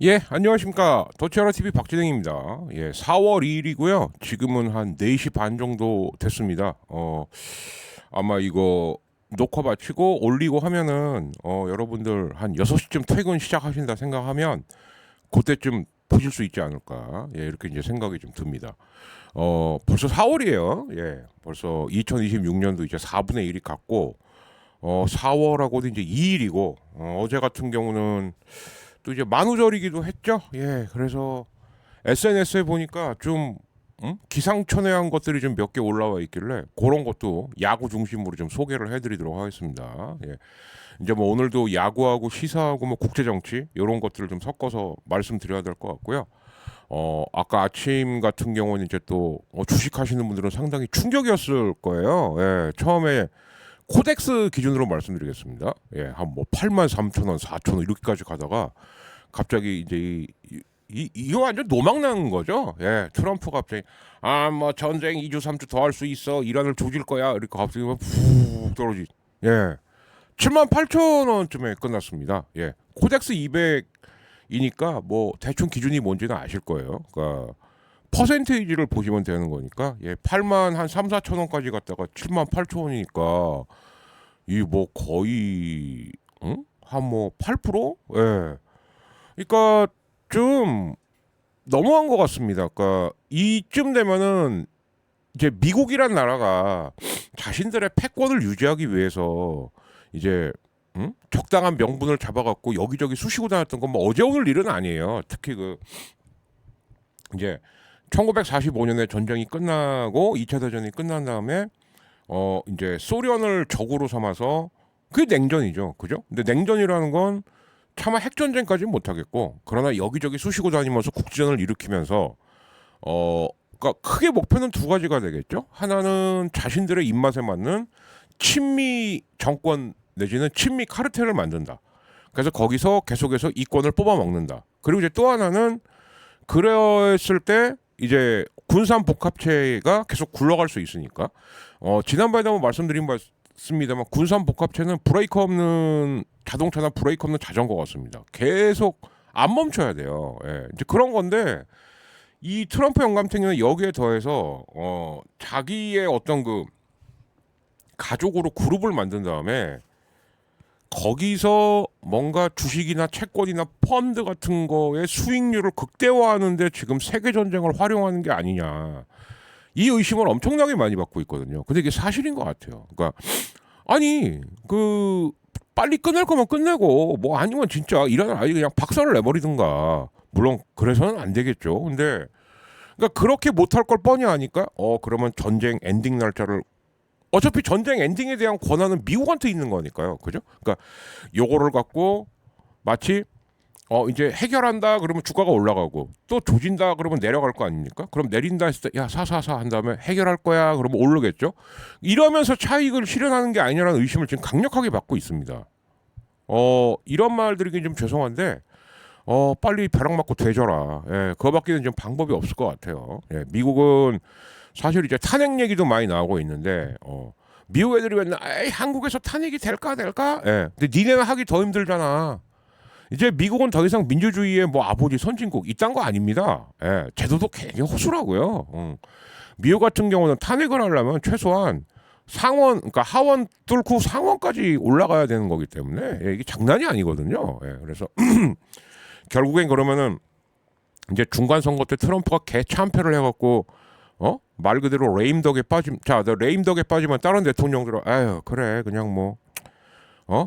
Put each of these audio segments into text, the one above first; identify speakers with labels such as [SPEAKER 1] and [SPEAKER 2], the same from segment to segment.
[SPEAKER 1] 예, 안녕하십니까. 더치아라 TV 박진행입니다. 예, 4월 2일이고요. 지금은 한 4시 반 정도 됐습니다. 아마 이거 녹화 마치고 올리고 하면은 여러분들 한 6시쯤 퇴근 시작하신다 생각하면 그때쯤 보실 수 있지 않을까. 예, 이렇게 이제 생각이 좀 듭니다. 벌써 4월이에요. 예, 벌써 2026년도 이제 4분의 1이 갔고 4월하고도 이제 2일이고 어제 같은 경우는 또 이제 만우절이기도 했죠. 예, 그래서 SNS에 보니까 좀 기상천외한 것들이 좀 몇 개 올라와 있길래 그런 것도 야구 중심으로 좀 소개를 해드리도록 하겠습니다. 예, 이제 뭐 오늘도 야구하고 시사하고 뭐 국제 정치 이런 것들을 좀 섞어서 말씀드려야 될 것 같고요. 아까 아침 같은 경우는 이제 또 주식 하시는 분들은 상당히 충격이었을 거예요. 예, 처음에 코덱스 기준으로 말씀드리겠습니다. 예, 한 뭐 8만 3천 원, 4천 원 이렇게까지 가다가 갑자기 이제 이거 완전 노망난 거죠. 예, 트럼프가 갑자기 뭐 전쟁 2주 3주 더 할 수 있어, 이란을 조질 거야, 이렇게 갑자기 막푹 떨어지. 예, 7만 8천 원쯤에 끝났습니다. 예, 코덱스 200이니까 뭐 대충 기준이 뭔지는 아실 거예요. 그러니까 퍼센테이지를 보시면 되는 거니까 예, 8만 한 3, 4천 원까지 갔다가 7만 8천 원이니까 이 뭐 거의 한 뭐 8%? 예. 그러니까 좀 너무한 것 같습니다. 그러니까 이쯤 되면은 이제 미국이란 나라가 자신들의 패권을 유지하기 위해서 이제 적당한 명분을 잡아갖고 여기저기 쑤시고 다녔던 건 뭐 어제 오늘 일은 아니에요. 특히 그 이제 1945년에 전쟁이 끝나고 2차 대전이 끝난 다음에 이제 소련을 적으로 삼아서 그게 냉전이죠. 그죠? 근데 냉전이라는 건 차마 핵전쟁까지는 못하겠고, 그러나 여기저기 쑤시고 다니면서 국지전을 일으키면서 그러니까 크게 목표는 두 가지가 되겠죠. 하나는 자신들의 입맛에 맞는 친미 정권 내지는 친미 카르텔을 만든다. 그래서 거기서 계속해서 이권을 뽑아 먹는다. 그리고 이제 또 하나는 그랬을 때 이제 군산 복합체가 계속 굴러갈 수 있으니까 지난번에도 한번 말씀드린 바 있습니다만 군산 복합체는 브레이크 없는 자동차나 브레이크 없는 자전거 같습니다. 계속 안 멈춰야 돼요. 예, 이제 그런 건데 이 트럼프 영감탱이는 여기에 더해서 자기의 어떤 그 가족으로 그룹을 만든 다음에 거기서 뭔가 주식이나 채권이나 펀드 같은 거의 수익률을 극대화하는데 지금 세계 전쟁을 활용하는 게 아니냐, 이 의심을 엄청나게 많이 받고 있거든요. 근데 이게 사실인 것 같아요. 그러니까 아니 그 빨리 끝낼 거면 끝내고 뭐 아니면 진짜 이런 아이 그냥 박살을 내버리든가. 물론 그래서는 안 되겠죠. 근데 그러니까 그렇게 못할 걸 뻔히 아니까 그러면 전쟁 엔딩 날짜를, 어차피 전쟁 엔딩에 대한 권한은 미국한테 있는 거니까요. 그죠? 그러니까 요거를 갖고 마치 이제 해결한다 그러면 주가가 올라가고 또 조진다 그러면 내려갈 거 아닙니까? 그럼 내린다 했을 때 야 사사사 한 다음에 해결할 거야 그러면 오르겠죠. 이러면서 차익을 실현하는 게 아니냐는 의심을 지금 강력하게 받고 있습니다. 이런 말 드리긴 좀 죄송한데 빨리 벼락 맞고 되져라. 예, 그거밖에는 좀 방법이 없을 것 같아요. 예, 미국은 사실 이제 탄핵 얘기도 많이 나오고 있는데 미국 애들이 맨날 에이, 한국에서 탄핵이 될까? 예, 근데 니네는 하기 더 힘들잖아. 이제 미국은 더 이상 민주주의의 뭐 아버지 선진국 이딴 거 아닙니다. 예, 제도도 굉장히 허술하고요. 미국 같은 경우는 탄핵을 하려면 최소한 상원, 그러니까 하원 뚫고 상원까지 올라가야 되는 거기 때문에 이게 장난이 아니거든요. 예, 그래서 결국엔 그러면은 이제 중간 선거 때 트럼프가 개참패를 해갖고 말 그대로 레임덕에 빠짐. 자, 너 레임덕에 빠지면 다른 대통령들은 아유 그래 그냥 뭐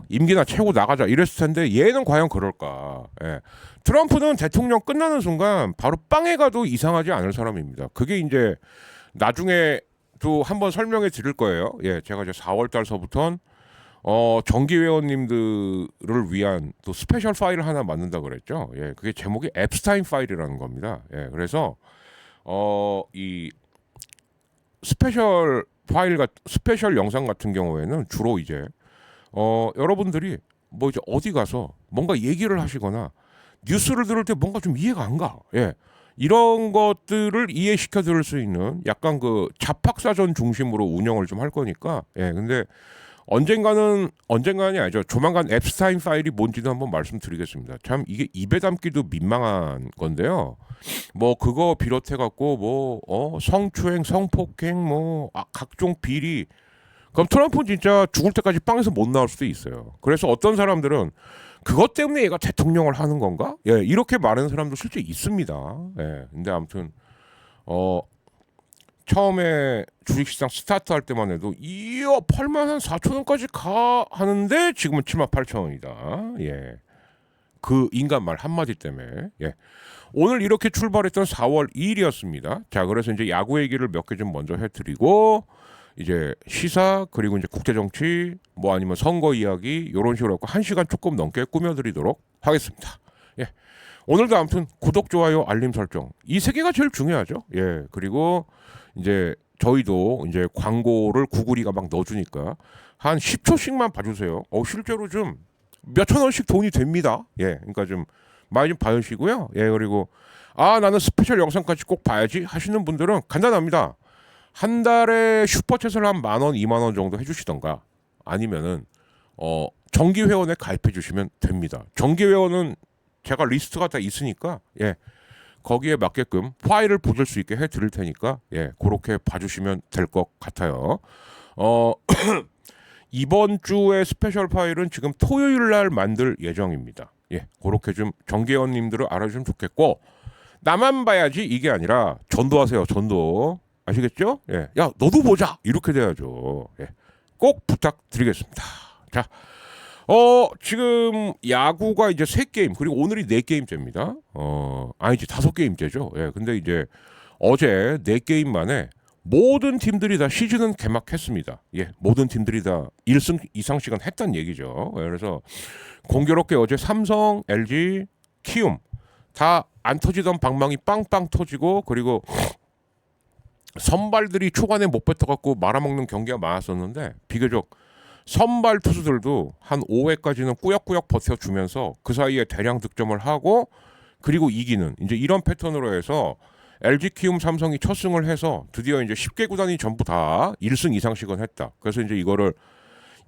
[SPEAKER 1] 임기나 채우고 나가자 이랬을 텐데 얘는 과연 그럴까? 예. 트럼프는 대통령 끝나는 순간 바로 빵에 가도 이상하지 않을 사람입니다. 그게 이제 나중에 또 한번 설명해 드릴 거예요. 예, 제가 이제 4월 달서부터는 정기 회원님들을 위한 또 스페셜 파일을 하나 만든다 그랬죠. 예, 그게 제목이 앱스타인 파일이라는 겁니다. 예, 그래서 이 스페셜 스페셜 영상 같은 경우에는 주로 이제 여러분들이 뭐 이제 어디 가서 뭔가 얘기를 하시거나 뉴스를 들을 때 뭔가 좀 이해가 안 가. 예. 이런 것들을 이해시켜 드릴 수 있는 약간 그 잡학사전 중심으로 운영을 좀 할 거니까. 예. 근데 언젠가는 아니죠. 조만간 앱스타인 파일이 뭔지도 한번 말씀드리겠습니다. 참 이게 입에 담기도 민망한 건데요. 뭐 그거 비롯해 갖고 뭐 성추행, 성폭행, 각종 비리. 그럼 트럼프는 진짜 죽을 때까지 빵에서 못 나올 수도 있어요. 그래서 어떤 사람들은 그것 때문에 얘가 대통령을 하는 건가? 예, 이렇게 말하는 사람도 실제 있습니다. 예, 근데 아무튼 처음에 주식시장 스타트할 때만 해도 이야 8만 한 4천 원까지 가 하는데 지금은 7만 8천 원이다. 예, 그 인간 말 한마디 때문에. 예. 오늘 이렇게 출발했던 4월 2일이었습니다. 자, 그래서 이제 야구 얘기를 몇 개 좀 먼저 해드리고 이제 시사 그리고 이제 국제 정치 뭐 아니면 선거 이야기 이런 식으로 해서 1시간 조금 넘게 꾸며드리도록 하겠습니다. 예. 오늘도 아무튼 구독, 좋아요, 알림 설정 이 세 개가 제일 중요하죠. 예. 그리고 이제 저희도 이제 광고를 구글이가 막 넣어주니까 한 10초씩만 봐주세요. 실제로 좀 몇천 원씩 돈이 됩니다. 예. 그러니까 좀 많이 좀 봐주시고요. 예. 그리고 나는 스페셜 영상까지 꼭 봐야지 하시는 분들은 간단합니다. 한 달에 슈퍼챗을 한 10,000원, 20,000원 정도 해주시던가 아니면은 정기 회원에 가입해 주시면 됩니다. 정기 회원은 제가 리스트가 다 있으니까 예 거기에 맞게끔 파일을 보실 수 있게 해드릴 테니까 예 그렇게 봐주시면 될 것 같아요. 이번 주의 스페셜 파일은 지금 토요일 날 만들 예정입니다. 예 그렇게 좀 정기 회원님들을 알아주시면 좋겠고 나만 봐야지 이게 아니라 전도하세요. 전도. 아시겠죠? 예. 야, 너도 보자. 이렇게 돼야죠. 예. 꼭 부탁드리겠습니다. 자, 지금 야구가 이제 3게임, 그리고 오늘이 4게임째입니다. 아니지, 5게임째죠. 예. 근데 이제 어제 4게임 만에 모든 팀들이 다 시즌은 개막했습니다. 예. 모든 팀들이 다 1승 이상씩은 했단 얘기죠. 예. 그래서 공교롭게 어제 삼성, LG, 키움 다 안 터지던 방망이 빵빵 터지고 그리고 선발들이 초반에 못 뱉어갖고 말아먹는 경기가 많았었는데 비교적 선발 투수들도 한 5회까지는 꾸역꾸역 버텨주면서 그 사이에 대량 득점을 하고 그리고 이기는 이제 이런 패턴으로 해서 LG, 키움, 삼성이 첫 승을 해서 드디어 이제 10개 구단이 전부 다 1승 이상씩은 했다. 그래서 이제 이거를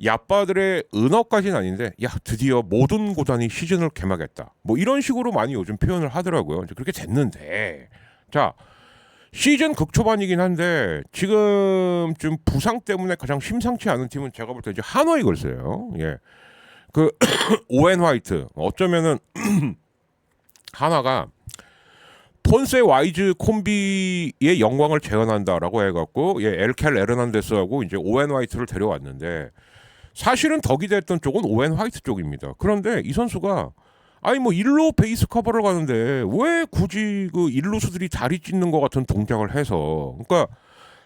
[SPEAKER 1] 야빠들의 은어까지는 아닌데 야 드디어 모든 구단이 시즌을 개막했다. 뭐 이런 식으로 많이 요즘 표현을 하더라고요. 이제 그렇게 됐는데 자. 시즌 극초반이긴 한데 지금쯤 부상 때문에 가장 심상치 않은 팀은 제가 볼 때 이제 한화 이글스예요. 예, 그 오웬 화이트 어쩌면은 한화가 폰세 와이즈 콤비의 영광을 재현한다라고 해갖고 엘켈 에르난데스하고 이제 오웬 화이트를 데려왔는데 사실은 더 기대했던 쪽은 오웬 화이트 쪽입니다. 그런데 이 선수가 아니 뭐 일루 베이스 커버를 가는데 왜 굳이 그 일루수들이 다리 찢는 것 같은 동작을 해서 그러니까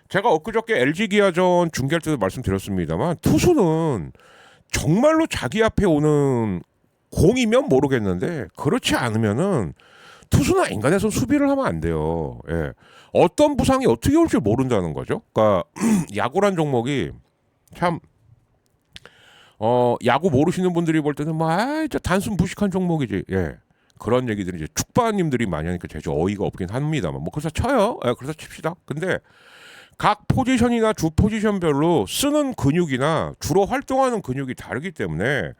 [SPEAKER 1] 제가 엊그저께 LG 기아전 중계할 때도 말씀드렸습니다만 투수는 정말로 자기 앞에 오는 공이면 모르겠는데 그렇지 않으면은 투수나 인간에서 수비를 하면 안 돼요. 예. 어떤 부상이 어떻게 올지 모른다는 거죠. 그러니까 야구란 종목이 참 야구 모르시는 분들이 볼 때는 진짜 단순 무식한 종목이지. 예. 그런 얘기들이 이제 축바님들이 많이 하니까 제가 어이가 없긴 합니다만 뭐 그래서 쳐요. 예, 그래서 칩시다. 근데 각 포지션이나 주 포지션별로 쓰는 근육이나 주로 활동하는 근육이 다르기 때문에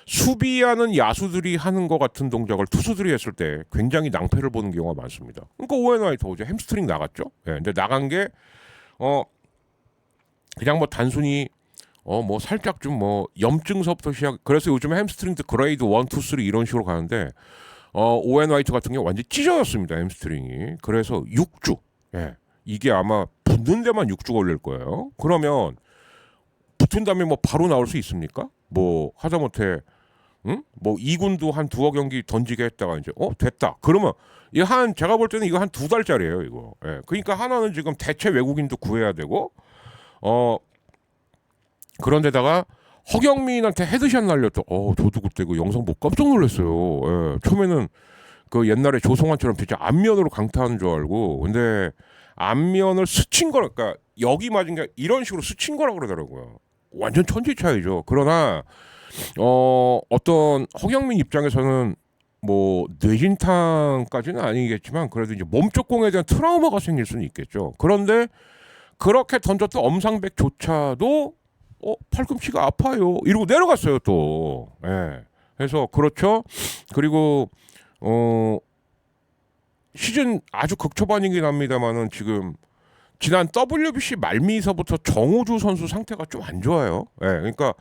[SPEAKER 1] 수비하는 야수들이 하는 것 같은 동작을 투수들이 했을 때 굉장히 낭패를 보는 경우가 많습니다. 그러니까 오웬 화이트 어제 햄스트링 나갔죠. 예. 근데 나간 게 그냥 뭐 단순히 뭐 살짝 좀 뭐 염증서부터 시작. 그래서 요즘 햄스트링도 그레이드 1, 2, 3 이런 식으로 가는데 오웬 화이트 같은 경우 완전 찢어졌습니다 햄스트링이. 그래서 6주. 예. 이게 아마 붙는 데만 6주 걸릴 거예요. 그러면 붙은 다음에 뭐 바로 나올 수 있습니까? 뭐 하다못해 뭐 2군도 한 두어 경기 던지게 했다가 이제 됐다. 그러면 제가 볼 때는 이거 한 2달짜리예요 이거. 예. 그러니까 하나는 지금 대체 외국인도 구해야 되고 그런데다가 허경민한테 헤드샷 날렸죠. 저도 그때 그 영상 보고 깜짝 놀랐어요. 예. 처음에는 그 옛날에 조성환처럼 진짜 안면으로 강타하는 줄 알고 근데 안면을 스친 거라 그러니까 여기 맞은 게 이런 식으로 스친 거라 그러더라고요. 완전 천지 차이죠. 그러나 어떤 허경민 입장에서는 뭐 뇌진탕까지는 아니겠지만 그래도 이제 몸쪽 공에 대한 트라우마가 생길 수는 있겠죠. 그런데 그렇게 던졌던 엄상백조차도 팔꿈치가 아파요. 이러고 내려갔어요 또. 예. 그래서 그렇죠. 그리고 시즌 아주 극초반이긴 합니다만은 지금 지난 WBC 말미에서부터 정우주 선수 상태가 좀 안 좋아요. 예. 그러니까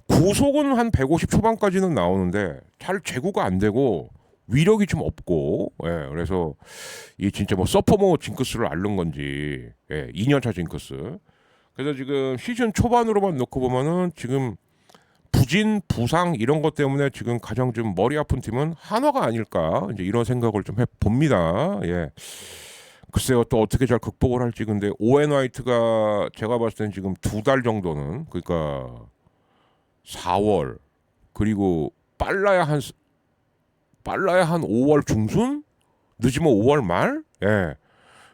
[SPEAKER 1] 구속은 한 150 초반까지는 나오는데 잘 제구가 안 되고 위력이 좀 없고, 예, 그래서 이 진짜 뭐 서퍼모 징크스를 앓는 건지, 예, 2년차 징크스. 그래서 지금 시즌 초반으로만 놓고 보면은 지금 부진, 부상 이런 것 때문에 지금 가장 좀 머리 아픈 팀은 한화가 아닐까 이제 이런 생각을 좀 해봅니다. 예. 글쎄요 또 어떻게 잘 극복을 할지. 근데 오웬 화이트가 제가 봤을 땐 지금 2달 정도는 그러니까 4월 그리고 빨라야 한 5월 중순 늦으면 5월 말. 예.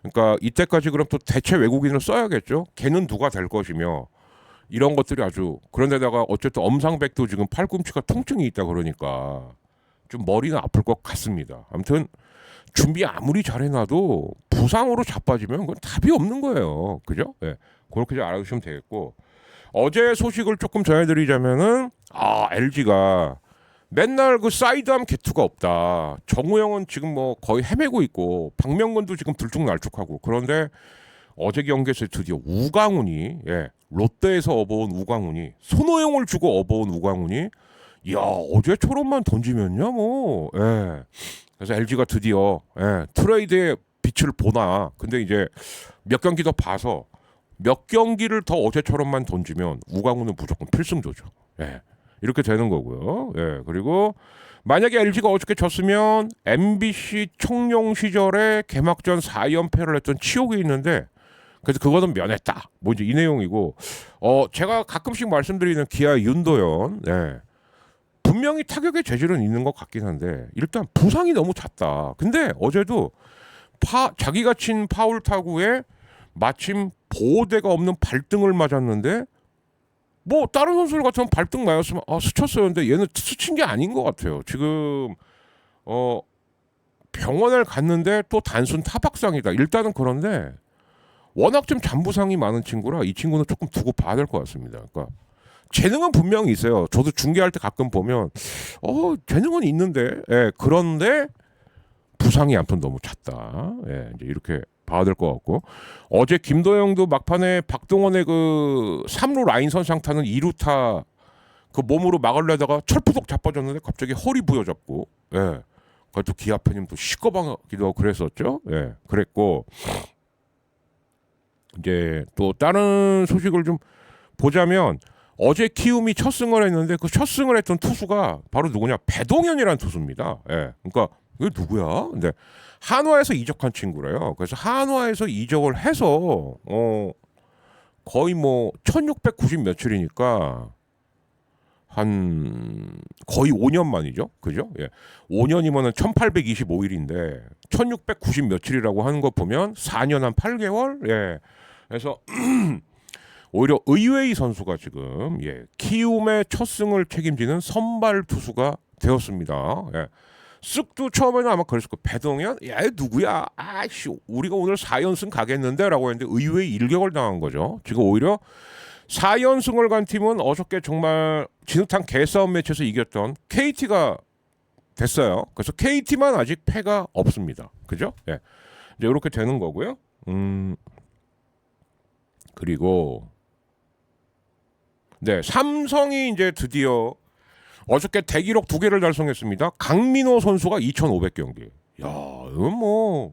[SPEAKER 1] 그러니까 이때까지 그럼 또 대체 외국인을 써야겠죠. 걔는 누가 될 것이며 이런 것들이 아주. 그런데다가 어쨌든 엄상백도 지금 팔꿈치가 통증이 있다 그러니까 좀 머리는 아플 것 같습니다. 아무튼 준비 아무리 잘해놔도 부상으로 자빠지면 그건 답이 없는 거예요. 그죠? 예. 그렇게 좀 알아두시면 되겠고. 어제 소식을 조금 전해드리자면은 LG가 맨날 그 사이드암 개투가 없다. 정우영은 지금 뭐 거의 헤매고 있고 박명근도 지금 들쭉날쭉하고. 그런데 어제 경기에서 드디어 우강훈이, 예, 롯데에서 업어온 우강훈이, 손호영을 주고 업어온 우강훈이, 야 어제처럼만 던지면요 뭐, 예. 그래서 LG가 드디어, 예, 트레이드의 빛을 보나. 근데 이제 몇 경기 더 봐서 몇 경기를 더 어제처럼만 던지면 우강훈은 무조건 필승조죠. 예. 이렇게 되는 거고요. 예. 그리고 만약에 LG가 어저께 졌으면 MBC 청룡 시절에 개막전 4연패를 했던 치욕이 있는데, 그래서 그거는 면했다. 뭐 이제 이 내용이고, 제가 가끔씩 말씀드리는 기아 윤도현, 예. 분명히 타격의 재질은 있는 것 같긴 한데 일단 부상이 너무 잦다. 근데 어제도 자기가 친 파울 타구에 마침 보호대가 없는 발등을 맞았는데, 뭐 다른 선수들 같으면 발등 맞았으면 스쳤어요. 근데 얘는 스친 게 아닌 것 같아요. 지금 병원을 갔는데 또 단순 타박상이다. 일단은. 그런데 워낙 좀 잔부상이 많은 친구라 이 친구는 조금 두고 봐야 될 것 같습니다. 그러니까 재능은 분명히 있어요. 저도 중계할 때 가끔 보면 재능은 있는데, 예, 그런데 부상이 아무튼 너무 잦다. 예, 이제 이렇게 봐야 될 것 같고. 어제 김도영도 막판에 박동원의 그 3루 라인선 상타는 2루타 그 몸으로 막으려다가 철푸덕 자빠졌는데 갑자기 허리 부여잡고, 예, 그것도 기아 팬님 또 시꺼방기도 하고 그랬었죠. 예, 그랬고. 이제 또 다른 소식을 좀 보자면 어제 키움이 첫 승을 했는데 그 첫 승을 했던 투수가 바로 누구냐? 배동현이라는 투수입니다. 예. 그러니까 이게 누구야? 근데 한화에서 이적한 친구래요. 그래서 한화에서 이적을 해서 거의 뭐 1690 며칠이니까 한 거의 5년 만이죠. 그죠? 예. 5년이면은 1825일인데 1690 며칠이라고 하는 거 보면 4년 한 8개월? 예. 그래서 오히려 의웨이 선수가 지금, 예, 키움의 첫 승을 책임지는 선발 투수가 되었습니다. 예. 쓱도 처음에는 아마 그랬을 거예요. 배동현? 야, 누구야? 아씨, 우리가 오늘 4연승 가겠는데? 라고 했는데 의외의 일격을 당한 거죠. 지금 오히려 4연승을 간 팀은 어저께 정말 진흙탕 개싸움 매치에서 이겼던 KT가 됐어요. 그래서 KT만 아직 패가 없습니다. 그죠? 예. 이제 이렇게 되는 거고요. 그리고 네, 삼성이 이제 드디어 어저께 대기록 2개를 달성했습니다. 강민호 선수가 2,500경기. 야, 이건 뭐,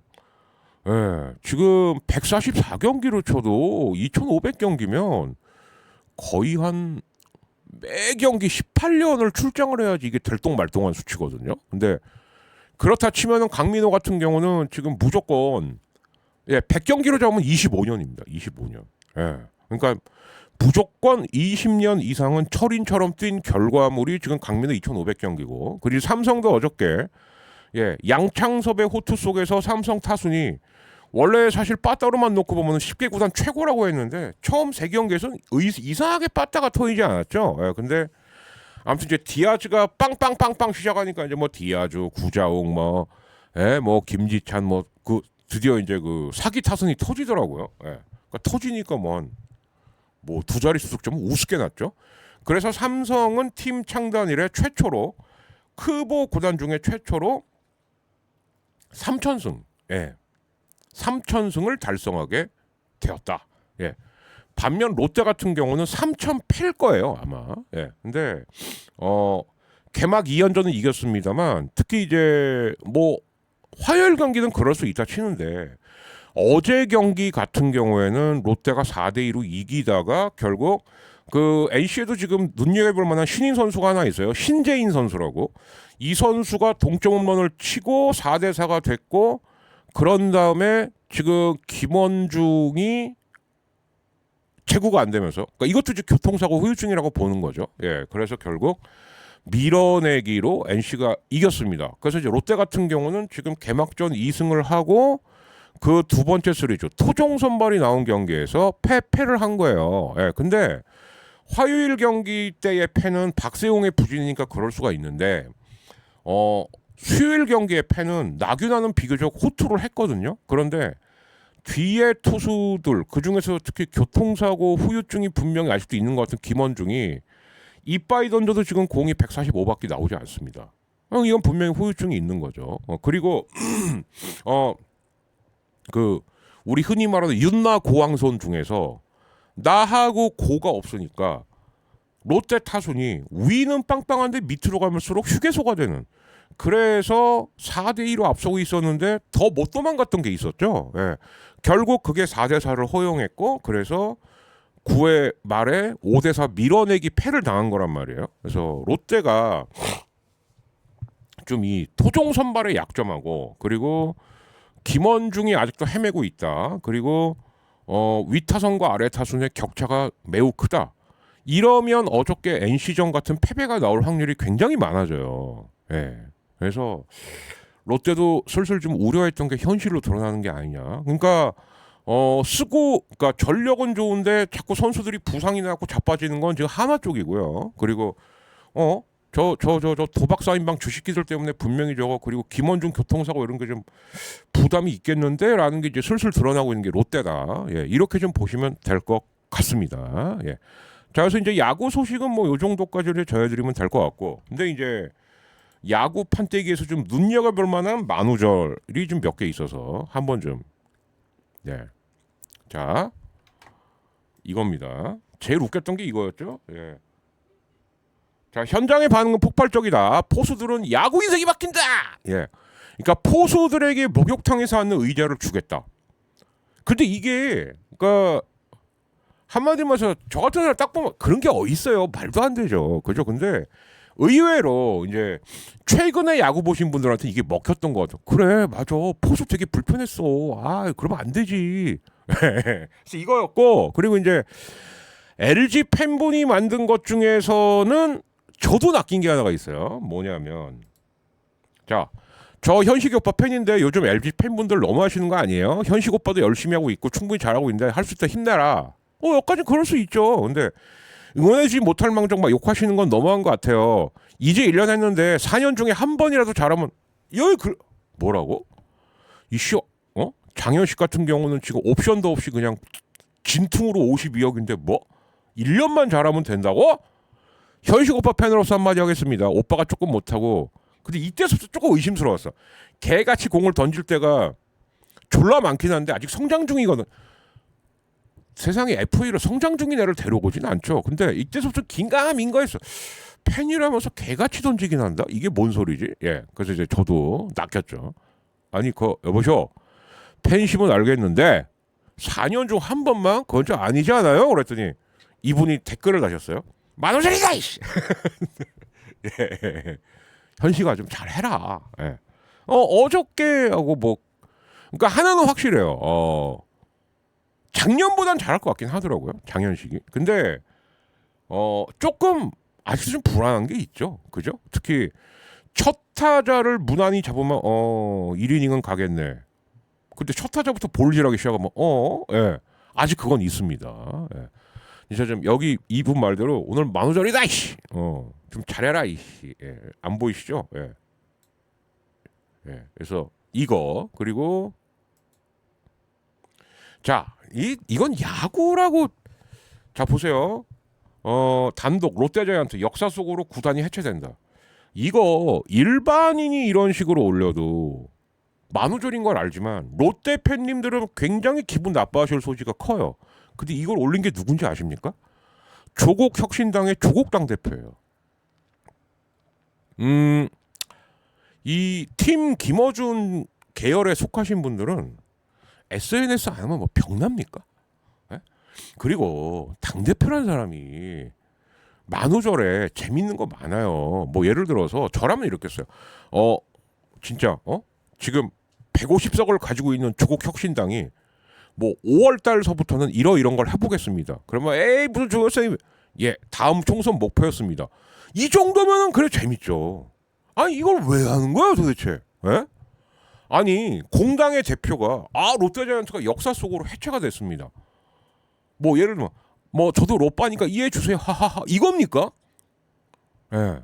[SPEAKER 1] 예, 지금 144경기로 쳐도 2,500경기면 거의 한 매 경기 18년을 출장을 해야지 이게 들똥말똥한 수치거든요. 근데 그렇다 치면은 강민호 같은 경우는 지금 무조건, 예, 100경기로 잡으면 25년입니다. 25년. 예. 그러니까 무조건 20년 이상은 철인처럼 뛴 결과물이 지금 강민호 2,500경기고. 그리고 삼성도 어저께, 예, 양창섭의 호투 속에서 삼성 타순이 원래 사실 빠따로만 놓고 보면 10개 구단 최고라고 했는데 처음 3경기에서는 이상하게 빠따가 터지지 않았죠. 예, 근데 아무튼 이제 디아즈가 빵빵빵빵 시작하니까 이제 뭐 디아즈, 구자욱, 뭐, 예, 뭐 김지찬, 뭐 그 드디어 이제 그 사기 타선이 터지더라고요. 예, 그러니까 터지니까 뭐 뭐 두 자릿수 득점은 우습게 났죠. 그래서 삼성은 팀 창단 이래 최초로 크보 구단 중에 최초로 3천승, 예, 3천승을 달성하게 되었다. 예. 반면 롯데 같은 경우는 3,000패일 거예요 아마. 예. 근데 개막 2연전은 이겼습니다만 특히 이제 뭐 화요일 경기는 그럴 수 있다 치는데 어제 경기 같은 경우에는 롯데가 4대2로 이기다가 결국 그 NC에도 지금 눈여겨볼 만한 신인 선수가 하나 있어요. 신재인 선수라고. 이 선수가 동점 홈런을 치고 4대4가 됐고 그런 다음에 지금 김원중이 제구가 안 되면서 그러니까 이것도 이제 교통사고 후유증이라고 보는 거죠. 예, 그래서 결국 밀어내기로 NC가 이겼습니다. 그래서 이제 롯데 같은 경우는 지금 개막전 2승을 하고 그 두 번째 시리즈 토종 선발이 나온 경기에서 패를 한 거예요. 예, 근데 화요일 경기 때의 패는 박세용의 부진이니까 그럴 수가 있는데 수요일 경기의 패는 나균아는 비교적 호투를 했거든요. 그런데 뒤에 투수들 그중에서 특히 교통사고 후유증이 분명히 아직도 있는 것 같은 김원중이 이빠이 던져도 지금 공이 145밖에 나오지 않습니다. 이건 분명히 후유증이 있는 거죠. 그리고 그 우리 흔히 말하는 윤나 고왕손 중에서 나하고 고가 없으니까 롯데 타순이 위는 빵빵한데 밑으로 갈수록 휴게소가 되는 그래서 4대2로 앞서고 있었는데 더 못 도망갔던 게 있었죠. 예. 결국 그게 4대4를 허용했고 그래서 9회 말에 5대4 밀어내기 패를 당한 거란 말이에요. 그래서 롯데가 좀 이 토종 선발의 약점하고 그리고 김원중이 아직도 헤매고 있다. 그리고 위타선과 아래 타순의 격차가 매우 크다. 이러면 어저께 NC전 같은 패배가 나올 확률이 굉장히 많아져요. 예. 그래서 롯데도 슬슬 좀 우려했던 게 현실로 드러나는 게 아니냐. 그러니까 그러니까 전력은 좋은데 자꾸 선수들이 부상이 나고 자빠지는 건 지금 하나 쪽이고요. 그리고 저 도박 사인방 주식기들 때문에 분명히 저거 그리고 김원중 교통사고 이런 게 좀 부담이 있겠는데라는 게 이제 슬슬 드러나고 있는 게 롯데다. 예, 이렇게 좀 보시면 될 것 같습니다. 예. 자, 그래서 이제 야구 소식은 뭐 요 정도까지를 전해드리면 될 것 같고, 근데 이제 야구 판때기에서 좀 눈여겨볼 만한 만우절이 좀 몇 개 있어서 한번 좀, 예, 자, 이겁니다. 제일 웃겼던 게 이거였죠. 예. 자, 현장의 반응은 폭발적이다. 포수들은 야구 인생이 바뀐다. 예. 그러니까 포수들에게 목욕탕에서 하는 의자를 주겠다. 근데 이게 그러니까 한마디로 해서 저 같은 사람 딱 보면 그런 게 어디 있어요? 말도 안 되죠. 그죠? 근데 의외로 이제 최근에 야구 보신 분들한테 이게 먹혔던 거 같아. 그래, 맞아. 포수 되게 불편했어. 아, 그러면 안 되지. 그래서 이거였고, 그리고 이제 LG 팬분이 만든 것 중에서는 저도 낚인 게 하나가 있어요. 뭐냐면, 자, 저 현식 오빠 팬인데 요즘 LG 팬분들 너무 하시는 거 아니에요? 현식 오빠도 열심히 하고 있고 충분히 잘하고 있는데 할 수 있다 힘내라. 여기까지 그럴 수 있죠. 근데 응원해주지 못할 망정 막 욕하시는 건 너무한 것 같아요. 이제 1년 했는데 4년 중에 한 번이라도 잘하면 뭐라고? 이쇼 장현식 같은 경우는 지금 옵션도 없이 그냥 진퉁으로 52억인데 뭐 1년만 잘하면 된다고? 현식 오빠 팬으로서 한마디 하겠습니다. 오빠가 조금 못하고 근데 이때부터 조금 의심스러웠어. 개같이 공을 던질 때가 졸라 많긴 한데 아직 성장 중이거든. 세상에 FA로 성장 중인 애를 데려오진 않죠. 근데 이때부터 긴가민가했어. 팬이라면서 개같이 던지긴 한다. 이게 뭔 소리지? 예. 그래서 이제 저도 낚였죠. 아니 여보쇼. 팬심은 알겠는데 4년 중 한 번만 그건 좀 아니지 않아요? 그랬더니 이분이 댓글을 다셨어요. 만원짜리다 이씨. 예. 현식아 좀 잘해라. 예. 어저께 하고 뭐 그러니까 하나는 확실해요. 작년보단 잘할 것 같긴 하더라고요. 장현식이. 근데 조금 아직도 좀 불안한 게 있죠. 그죠? 특히 첫 타자를 무난히 잡으면 1이닝은 가겠네. 근데 첫 타자부터 볼질하기 시작하면 예. 아직 그건 있습니다. 예. 진짜 좀 여기 이분 말대로 오늘 만우절이다 이씨. 좀 잘해라 이씨. 예. 안 보이시죠? 예. 예. 그래서 이거 그리고 자, 이건 야구라고 자 보세요. 단독 롯데자이언트 역사 속으로 구단이 해체된다. 이거 일반인이 이런 식으로 올려도 만우절인 건 알지만 롯데 팬님들은 굉장히 기분 나빠하실 소지가 커요. 근데 이걸 올린 게 누군지 아십니까? 조국혁신당의 조국당 대표예요. 이 팀 김어준 계열에 속하신 분들은 SNS 안 하면 뭐 병납니까? 예? 그리고 당 대표라는 사람이 만우절에 재밌는 거 많아요. 뭐 예를 들어서 저라면 이렇겠어요. 진짜 지금 150석을 가지고 있는 조국혁신당이 뭐 5월 달서부터는 이런 걸 해보겠습니다. 그러면 에이 무슨 조국선생님 다음 총선 목표였습니다. 이 정도면은 그래 재밌죠. 아니 이걸 왜 하는 거야 도대체? 예? 아니 공당의 대표가 롯데자이언트가 역사 속으로 해체가 됐습니다. 뭐 예를 들면 뭐 저도 롯바니까 이해해 주세요 하하하 이겁니까? 예.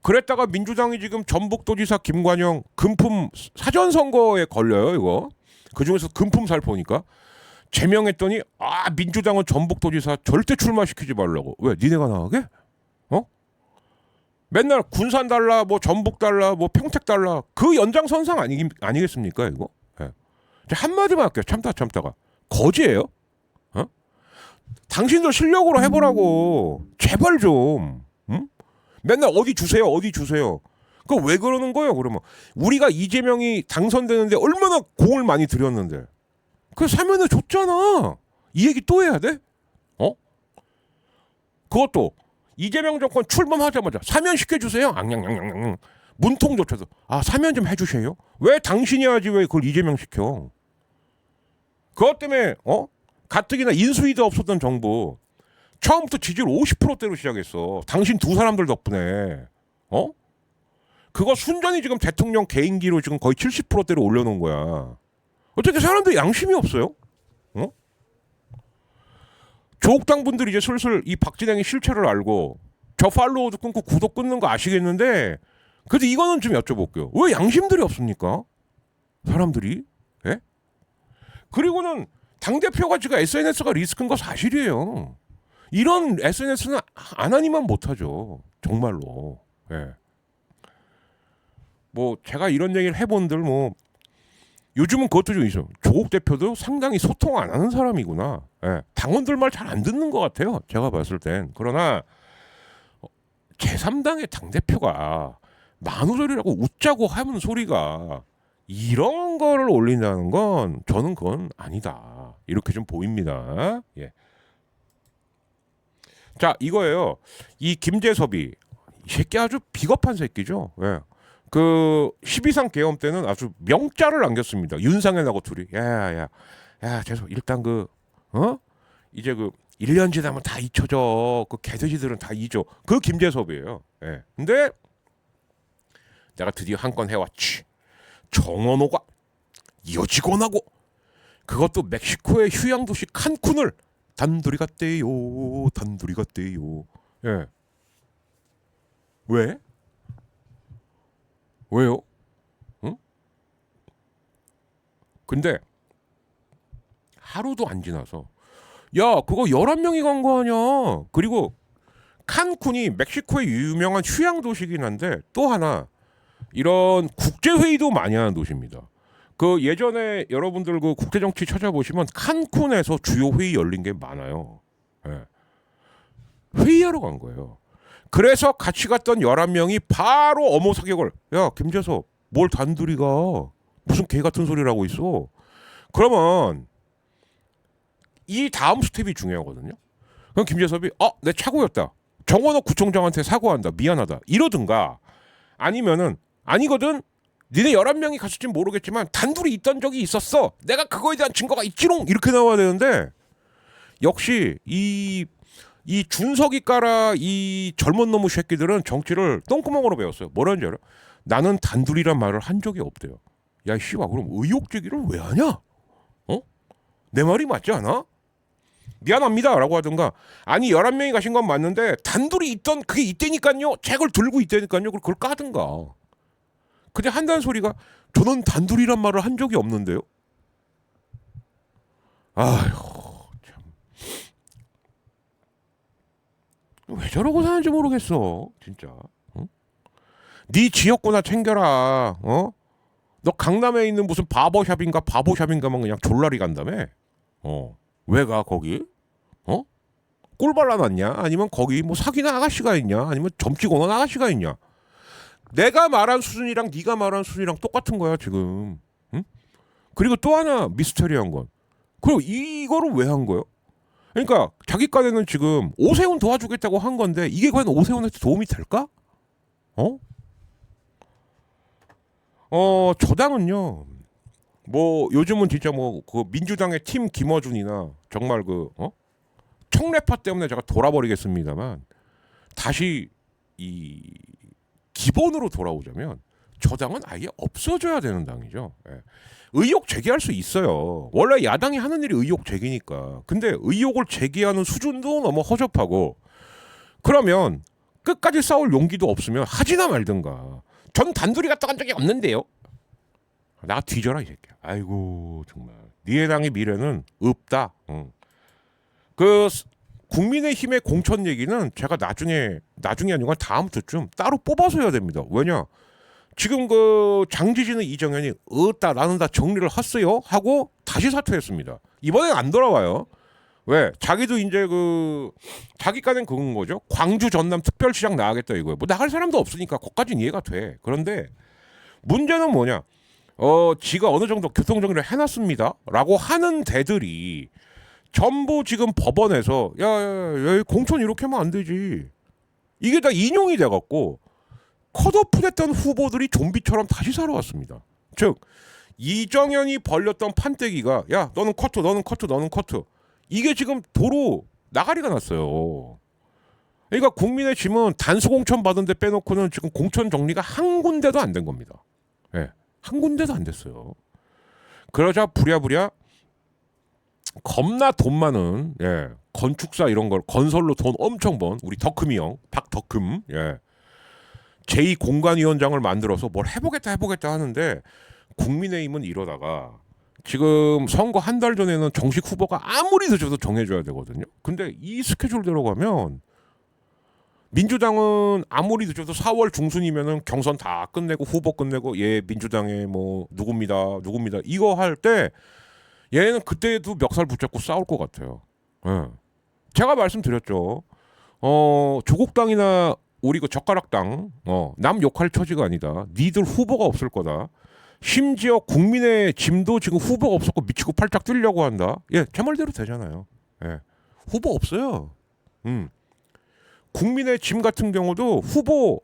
[SPEAKER 1] 그랬다가 민주당이 지금 전북도지사 김관영 금품 사전선거에 걸려요 이거. 그중에서 금품 살포니까 제명했더니 민주당은 전북도지사 절대 출마시키지 말라고. 왜 니네가 나가게? 맨날 군산 달라 뭐 전북 달라 뭐 평택 달라 그 연장선상 아니겠습니까 이거? 예. 한마디만 할게요. 참다가 거지예요? 당신들 실력으로 해보라고 제발 좀. 응? 맨날 어디 주세요. 그거 왜 그러는 거예요? 그러면 우리가 이재명이 당선되는데 얼마나 공을 많이 들였는데 그 사면을 줬잖아. 이 얘기 또 해야 돼? 그것도 이재명 정권 출범하자마자 사면 시켜주세요. 앙냥냥냥냥 문통조차도 사면 좀 해주세요. 왜 당신이 하지 왜 그걸 이재명 시켜? 그것 때문에 가뜩이나 인수위도 없었던 정부 처음부터 지지율 50%대로 시작했어. 당신 두 사람들 덕분에. 그거 순전히 지금 대통령 개인기로 지금 거의 70%대로 올려놓은 거야. 어떻게 사람들이 양심이 없어요? 조국당 분들이 이제 슬슬 이 박진영의 실체를 알고 저 팔로우도 끊고 구독 끊는 거 아시겠는데 그래도 이거는 좀 여쭤볼게요. 왜 양심들이 없습니까? 사람들이? 예? 그리고는 당대표가 지금 SNS가 리스크인 거 사실이에요. 이런 SNS는 안 하니만 못하죠. 정말로. 예. 뭐 제가 이런 얘기를 해본들 뭐 요즘은 그것도 좀 있어요. 조국 대표도 상당히 소통 안 하는 사람이구나. 예. 당원들 말 잘 안 듣는 것 같아요. 제가 봤을 땐. 그러나 제3당의 당대표가 만우절이라고 웃자고 하는 소리가 이런 거를 올린다는 건 저는 그건 아니다. 이렇게 좀 보입니다. 예. 자 이거예요. 이 김재섭이 이 새끼 아주 비겁한 새끼죠. 예. 그 12상 계엄 때는 아주 명자를 남겼습니다. 윤상현하고 둘이 야 재섭 일단 이제 1년 지나면 다 잊혀져. 그 개돼지들은 다 잊어. 그 김재섭이에요. 예. 근데 내가 드디어 한 건 해왔지. 정원호가 이어지곤 하고 그것도 멕시코의 휴양 도시 칸쿤을 단둘이 갔대요. 예. 왜? 왜요? 응? 근데 하루도 안 지나서 야 그거 11명이 간 거 아니야. 그리고 칸쿤이 멕시코의 유명한 휴양 도시긴 한데 또 하나 이런 국제회의도 많이 하는 도시입니다. 그 예전에 여러분들 그 국제정치 찾아보시면 칸쿤에서 주요 회의 열린 게 많아요. 예. 회의하러 간 거예요. 그래서 같이 갔던 11명이 바로 어머 사격을 야 김재섭 뭘 단둘이 가 무슨 개 같은 소리를 하고 있어. 그러면 이 다음 스텝이 중요하거든요. 그럼 김재섭이 내 착오였다. 정원호 구청장한테 사과한다. 미안하다. 이러든가 아니면은 아니거든. 니네 11명이 갔을진 모르겠지만 단둘이 있던 적이 있었어. 내가 그거에 대한 증거가 있지롱. 이렇게 나와야 되는데 역시 이 준석이 까라 이 젊은 놈의 새끼들은 정치를 똥구멍으로 배웠어요. 뭐라는지 알아? 나는 단둘이란 말을 한 적이 없대요. 야 씨발 그럼 의혹 제기를 왜 하냐? 내 말이 맞지 않아? 미안합니다 라고 하든가 아니 11명이 가신 건 맞는데 단둘이 있던 그게 있다니까요. 책을 들고 있다니까요. 그걸 까든가. 근데 한다는 소리가 저는 단둘이란 말을 한 적이 없는데요. 아휴 참. 왜 저러고 사는지 모르겠어, 진짜. 응? 네 지역구나 챙겨라. 어? 너 강남에 있는 무슨 바보샵인가만 그냥 졸라리 간다며? 어. 왜 가 거기? 어? 꿀 발라놨냐? 아니면 거기 뭐 사귀는 아가씨가 있냐? 아니면 점찍고 오는 아가씨가 있냐? 내가 말한 수준이랑 네가 말한 수준이랑 똑같은 거야 지금. 응? 그리고 또 하나 미스터리한 건, 그럼 이거를 왜 한 거예요? 그러니까 자기 깐에는 지금 오세훈 도와주겠다고 한 건데 이게 과연 오세훈한테 도움이 될까? 어? 저당은요. 뭐 요즘은 진짜 뭐 그 민주당의 팀 김어준이나 정말 그 청래파 때문에 제가 돌아버리겠습니다만, 다시 이 기본으로 돌아오자면 저당은 아예 없어져야 되는 당이죠. 예. 의혹 제기할 수 있어요. 원래 야당이 하는 일이 의혹 제기니까. 근데 의혹을 제기하는 수준도 너무 허접하고, 그러면 끝까지 싸울 용기도 없으면 하지나 말든가. 전 단둘이 갔다 간 적이 없는데요. 나 뒤져라 이 새끼야. 아이고 정말. 니네 당의 미래는 없다. 응. 그 국민의힘의 공천 얘기는 제가 나중에 아니고 다음 주쯤 따로 뽑아서 해야 됩니다. 왜냐? 지금 그 장지진은 이정현이 어따 나는 다 정리를 했어요 하고 다시 사퇴했습니다. 이번엔 안 돌아와요. 왜? 자기도 이제 그 자기 깐엔 그건 거죠. 광주 전남 특별시장 나가겠다 이거예요. 뭐 나갈 사람도 없으니까 거기까지는 이해가 돼. 그런데 문제는 뭐냐? 지가 어느 정도 교통정리를 해놨습니다라고 하는 데들이 전부 지금 법원에서 야, 공천 이렇게 하면 안 되지. 이게 다 인용이 돼갖고 컷오프됐던 후보들이 좀비처럼 다시 살아왔습니다. 즉 이정현이 벌렸던 판때기가 야 너는 커트 너는 커트 이게 지금 도로 나가리가 났어요. 그러니까 국민의 짐은 단수 공천 받은 데 빼놓고는 지금 공천 정리가 한 군데도 안 된 겁니다. 예, 한 군데도 안 됐어요. 그러자 부랴부랴 겁나 돈 많은 건축사 이런 걸 건설로 돈 엄청 번 우리 덕흠이 형 박덕흠 제2공관위원장을 만들어서 뭘 해보겠다 하는데, 국민의힘은 이러다가 지금 선거 한 달 전에는 정식 후보가 아무리 늦어도 정해줘야 되거든요. 근데 이 스케줄대로 가면 민주당은 아무리 늦어도 4월 중순이면은 경선 다 끝내고 후보 끝내고 민주당의 뭐 누굽니다 이거 할 때 얘는 그때도 멱살 붙잡고 싸울 것 같아요. 제가 말씀드렸죠. 조국당이나 우리 그 젓가락당 남 욕할 처지가 아니다. 니들 후보가 없을 거다. 심지어 국민의 짐도 지금 후보가 없었고 미치고 팔짝 뛰려고 한다. 제 말대로 되잖아요. 후보 없어요. 국민의 짐 같은 경우도 후보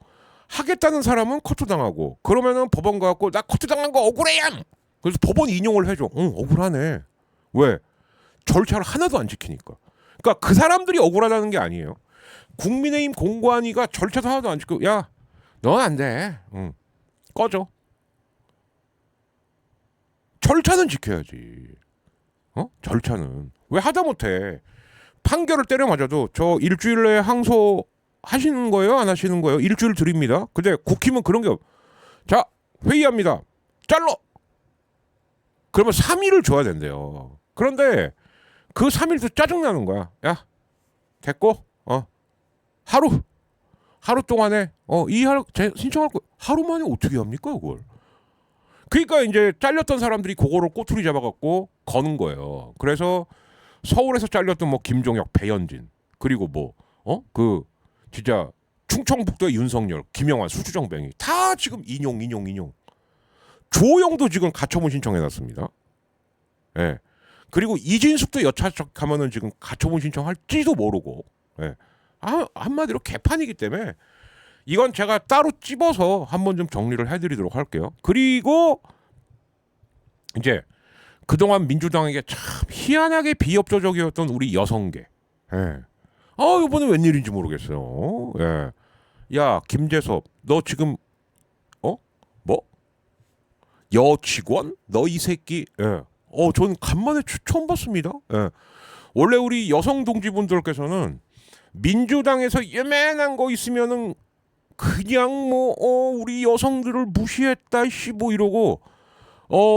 [SPEAKER 1] 하겠다는 사람은 커트당하고, 그러면은 법원 가갖고 나 커트당한 거 억울해요. 그래서 법원 인용을 해줘. 억울하네. 왜? 절차를 하나도 안 지키니까. 그러니까 그 사람들이 억울하다는 게 아니에요. 국민의힘 공관위가 절차도 하나도 안 지키고 야 넌 안 돼. 꺼져. 절차는 지켜야지. 절차는. 왜 하다못해 판결을 때려 맞아도 저 일주일 내에 항소 하시는 거예요? 안 하시는 거예요? 일주일 드립니다. 근데 국힘은 그런 게 자 회의합니다. 잘라. 그러면 3일을 줘야 된대요. 그런데 그 3일도 짜증나는 거야. 야 됐고 하루 동안에 신청할 거 하루 만에 어떻게 합니까 그걸? 그러니까 이제 잘렸던 사람들이 그거를 꼬투리 잡아갖고 거는 거예요. 그래서 서울에서 잘렸던 뭐 김종혁, 배현진, 그리고 그 진짜 충청북도의 윤석열, 김영환, 수주정뱅이 다 지금 인용. 조영도 지금 가처분 신청해놨습니다. 그리고 이진숙도 여차적하면은 지금 가처분 신청할지도 모르고, 한마디로 개판이기 때문에 이건 제가 따로 찝어서 한번 좀 정리를 해드리도록 할게요. 그리고 이제 그동안 민주당에게 참 희한하게 비협조적이었던 우리 여성계. 이번에 웬일인지 모르겠어요. 야 김재섭 너 지금 뭐? 여직원? 너 이 새끼. 전 간만에 처음 봤습니다. 원래 우리 여성 동지분들께서는 민주당에서 예맨한 거 있으면은 그냥 우리 여성들을 무시했다 뭐 이러고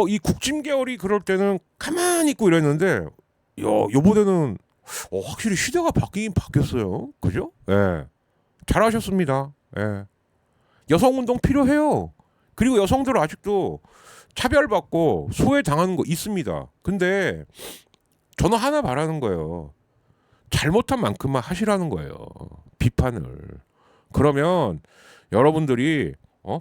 [SPEAKER 1] 이 국짐 계열이 그럴 때는 가만히 있고 이랬는데 요번에는 확실히 시대가 바뀌긴 바뀌었어요. 그죠? 예. 잘하셨습니다. 예. 여성운동 필요해요. 그리고 여성들 아직도 차별받고 소외당하는 거 있습니다. 근데 저는 하나 바라는 거예요. 잘못한 만큼만 하시라는 거예요. 비판을. 그러면 여러분들이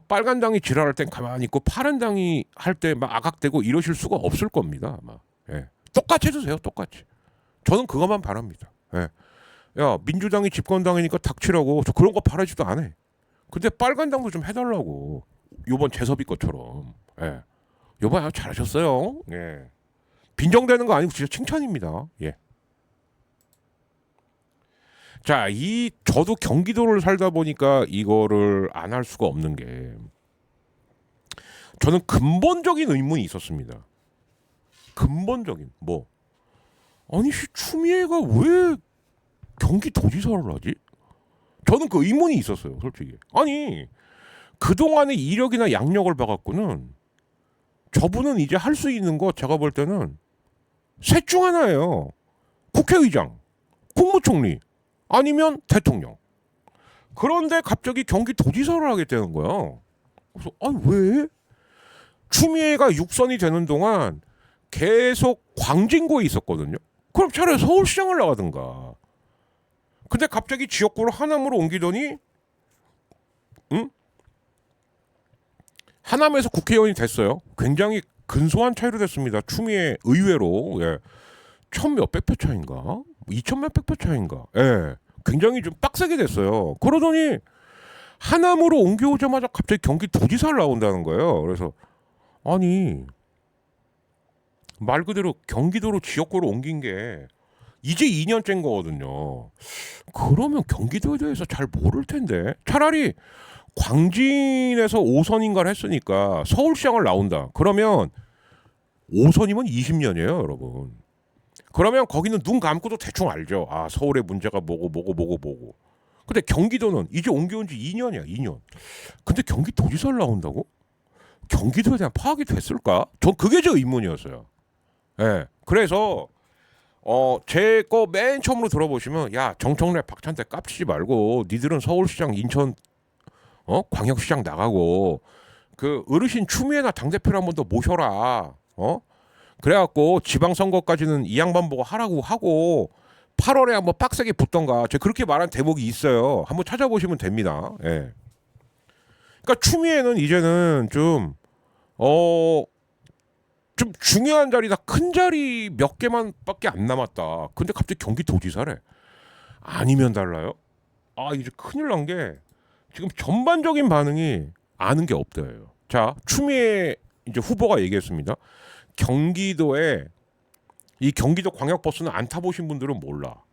[SPEAKER 1] 빨간 당이 지랄할 땐 가만히 있고 파란 당이 할 때 막 아각대고 이러실 수가 없을 겁니다. 아마. 예. 똑같이 해주세요. 똑같이. 저는 그것만 바랍니다. 예. 야, 민주당이 집권당이니까 닥치라고. 저 그런 거 바라지도 않아. 근데 빨간 당도 좀 해달라고. 요번 재섭이 것처럼. 예. 요번 아주 잘하셨어요. 예. 빈정대는 거 아니고 진짜 칭찬입니다. 예. 자, 저도 경기도를 살다 보니까 이거를 안 할 수가 없는 게 저는 근본적인 의문이 있었습니다. 근본적인 아니 추미애가 왜 경기도지사를 하지? 저는 그 의문이 있었어요, 솔직히. 아니 그동안의 이력이나 양력을 봐갖고는 저분은 이제 할 수 있는 거 제가 볼 때는 셋 중 하나예요. 국회의장, 국무총리, 아니면 대통령. 그런데 갑자기 경기도지사를 하게 되는 거야. 그래서 아니 왜? 추미애가 육선이 되는 동안 계속 광진구에 있었거든요. 그럼 차라리 서울시장을 나가든가. 근데 갑자기 지역구를 하남으로 옮기더니 하남에서 국회의원이 됐어요. 굉장히 근소한 차이로 됐습니다. 추미애 의외로. 예. 천 몇백 표 차인가? 2천 몇백 표 차인가? 예. 굉장히 좀 빡세게 됐어요. 그러더니 하남으로 옮겨오자마자 갑자기 경기도지사를 나온다는 거예요. 그래서 아니 말 그대로 경기도로 지역구로 옮긴 게 이제 2년째인 거거든요. 그러면 경기도에 대해서 잘 모를 텐데 차라리 광진에서 5선인가를 했으니까 서울시장을 나온다. 그러면 5선이면 20년이에요, 여러분. 그러면 거기는 눈 감고도 대충 알죠. 아, 서울의 문제가 뭐고. 근데 경기도는 이제 옮겨온 지 2년이야, 2년. 근데 경기도지사를 나온다고? 경기도에 대한 파악이 됐을까? 전 그게 제 의문이었어요. 예. 그래서 제 거 맨 처음으로 들어보시면 야, 정청래 박찬대 깝치지 말고 니들은 서울시장 인천 광역시장 나가고 그 어르신 추미애나 당대표를 한 번 더 모셔라. 그래갖고 지방선거까지는 이 양반 보고 하라고 하고 8월에 한번 빡세게 붙던가. 제가 그렇게 말한 대목이 있어요. 한번 찾아보시면 됩니다. 예. 그러니까 추미애는 이제는 좀 중요한 자리다, 큰 자리 몇 개만밖에 안 남았다. 근데 갑자기 경기도지사래. 아니면 달라요? 아, 이제 큰일 난 게 지금 전반적인 반응이 아는 게 없대요. 자, 추미애 이제 후보가 얘기했습니다. 경기도에 이 경기도 광역버스는 안 타보신 분들은 몰라.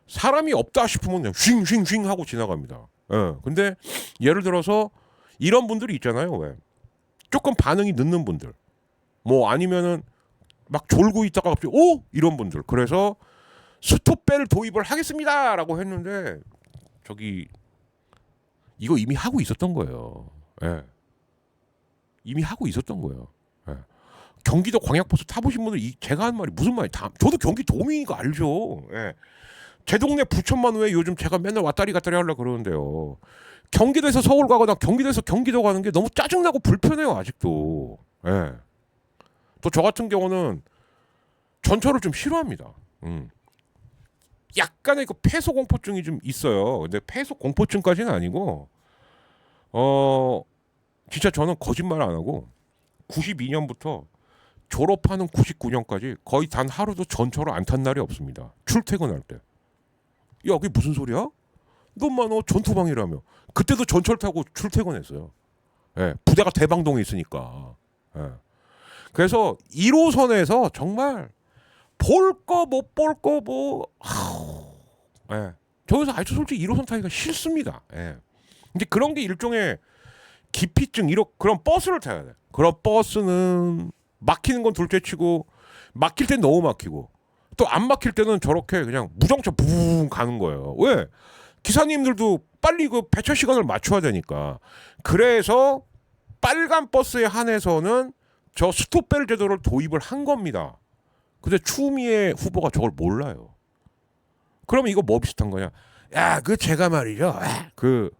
[SPEAKER 1] 사람이 없다 싶으면 그냥 쉥쉥쉥 하고 지나갑니다. 예. 근데 예를 들어서 이런 분들이 있잖아요. 왜? 조금 반응이 늦는 분들. 아니면은 막 졸고 있다가 갑자기 이런 분들. 그래서 스톱벨 도입을 하겠습니다라고 했는데 저기 이거 이미 하고 있었던 거예요. 예. 이미 하고 있었던 거예요. 예. 경기도 광역버스 타보신 분들 제가 한 말이 무슨 말이 저도 경기도민이니까 알죠. 예. 제 동네 부천만 후에 요즘 제가 맨날 왔다리 갔다리 하려고 그러는데요. 경기도에서 서울 가거나 경기도에서 경기도 가는 게 너무 짜증나고 불편해요. 아직도. 예. 또 저 같은 경우는 전철을 좀 싫어합니다. 약간의 그 폐소 공포증이 좀 있어요. 근데 폐소 공포증까지는 아니고 진짜 저는 거짓말 안 하고 92년부터 졸업하는 99년까지 거의 단 하루도 전철을 안 탄 날이 없습니다. 출퇴근할 때. 야, 그게 무슨 소리야? 너 전투방이라며. 그때도 전철 타고 출퇴근했어요. 예, 부대가 대방동에 있으니까. 예. 그래서 1호선에서 정말 볼 거 못 볼 거 예. 저기서 아주 솔직히 1호선 타기가 싫습니다. 예. 근데 그런 게 일종의 기피증, 그런 버스를 타야 돼. 그런 버스는 막히는 건 둘째치고 막힐 땐 너무 막히고 또 안 막힐 때는 저렇게 그냥 무정차 부웅 가는 거예요. 왜? 기사님들도 빨리 그 배차 시간을 맞춰야 되니까. 그래서 빨간 버스에 한해서는 저 스톱벨 제도를 도입을 한 겁니다. 근데 추미애 후보가 저걸 몰라요. 그러면 이거 뭐 비슷한 거냐? 야, 그 제가 말이죠. 그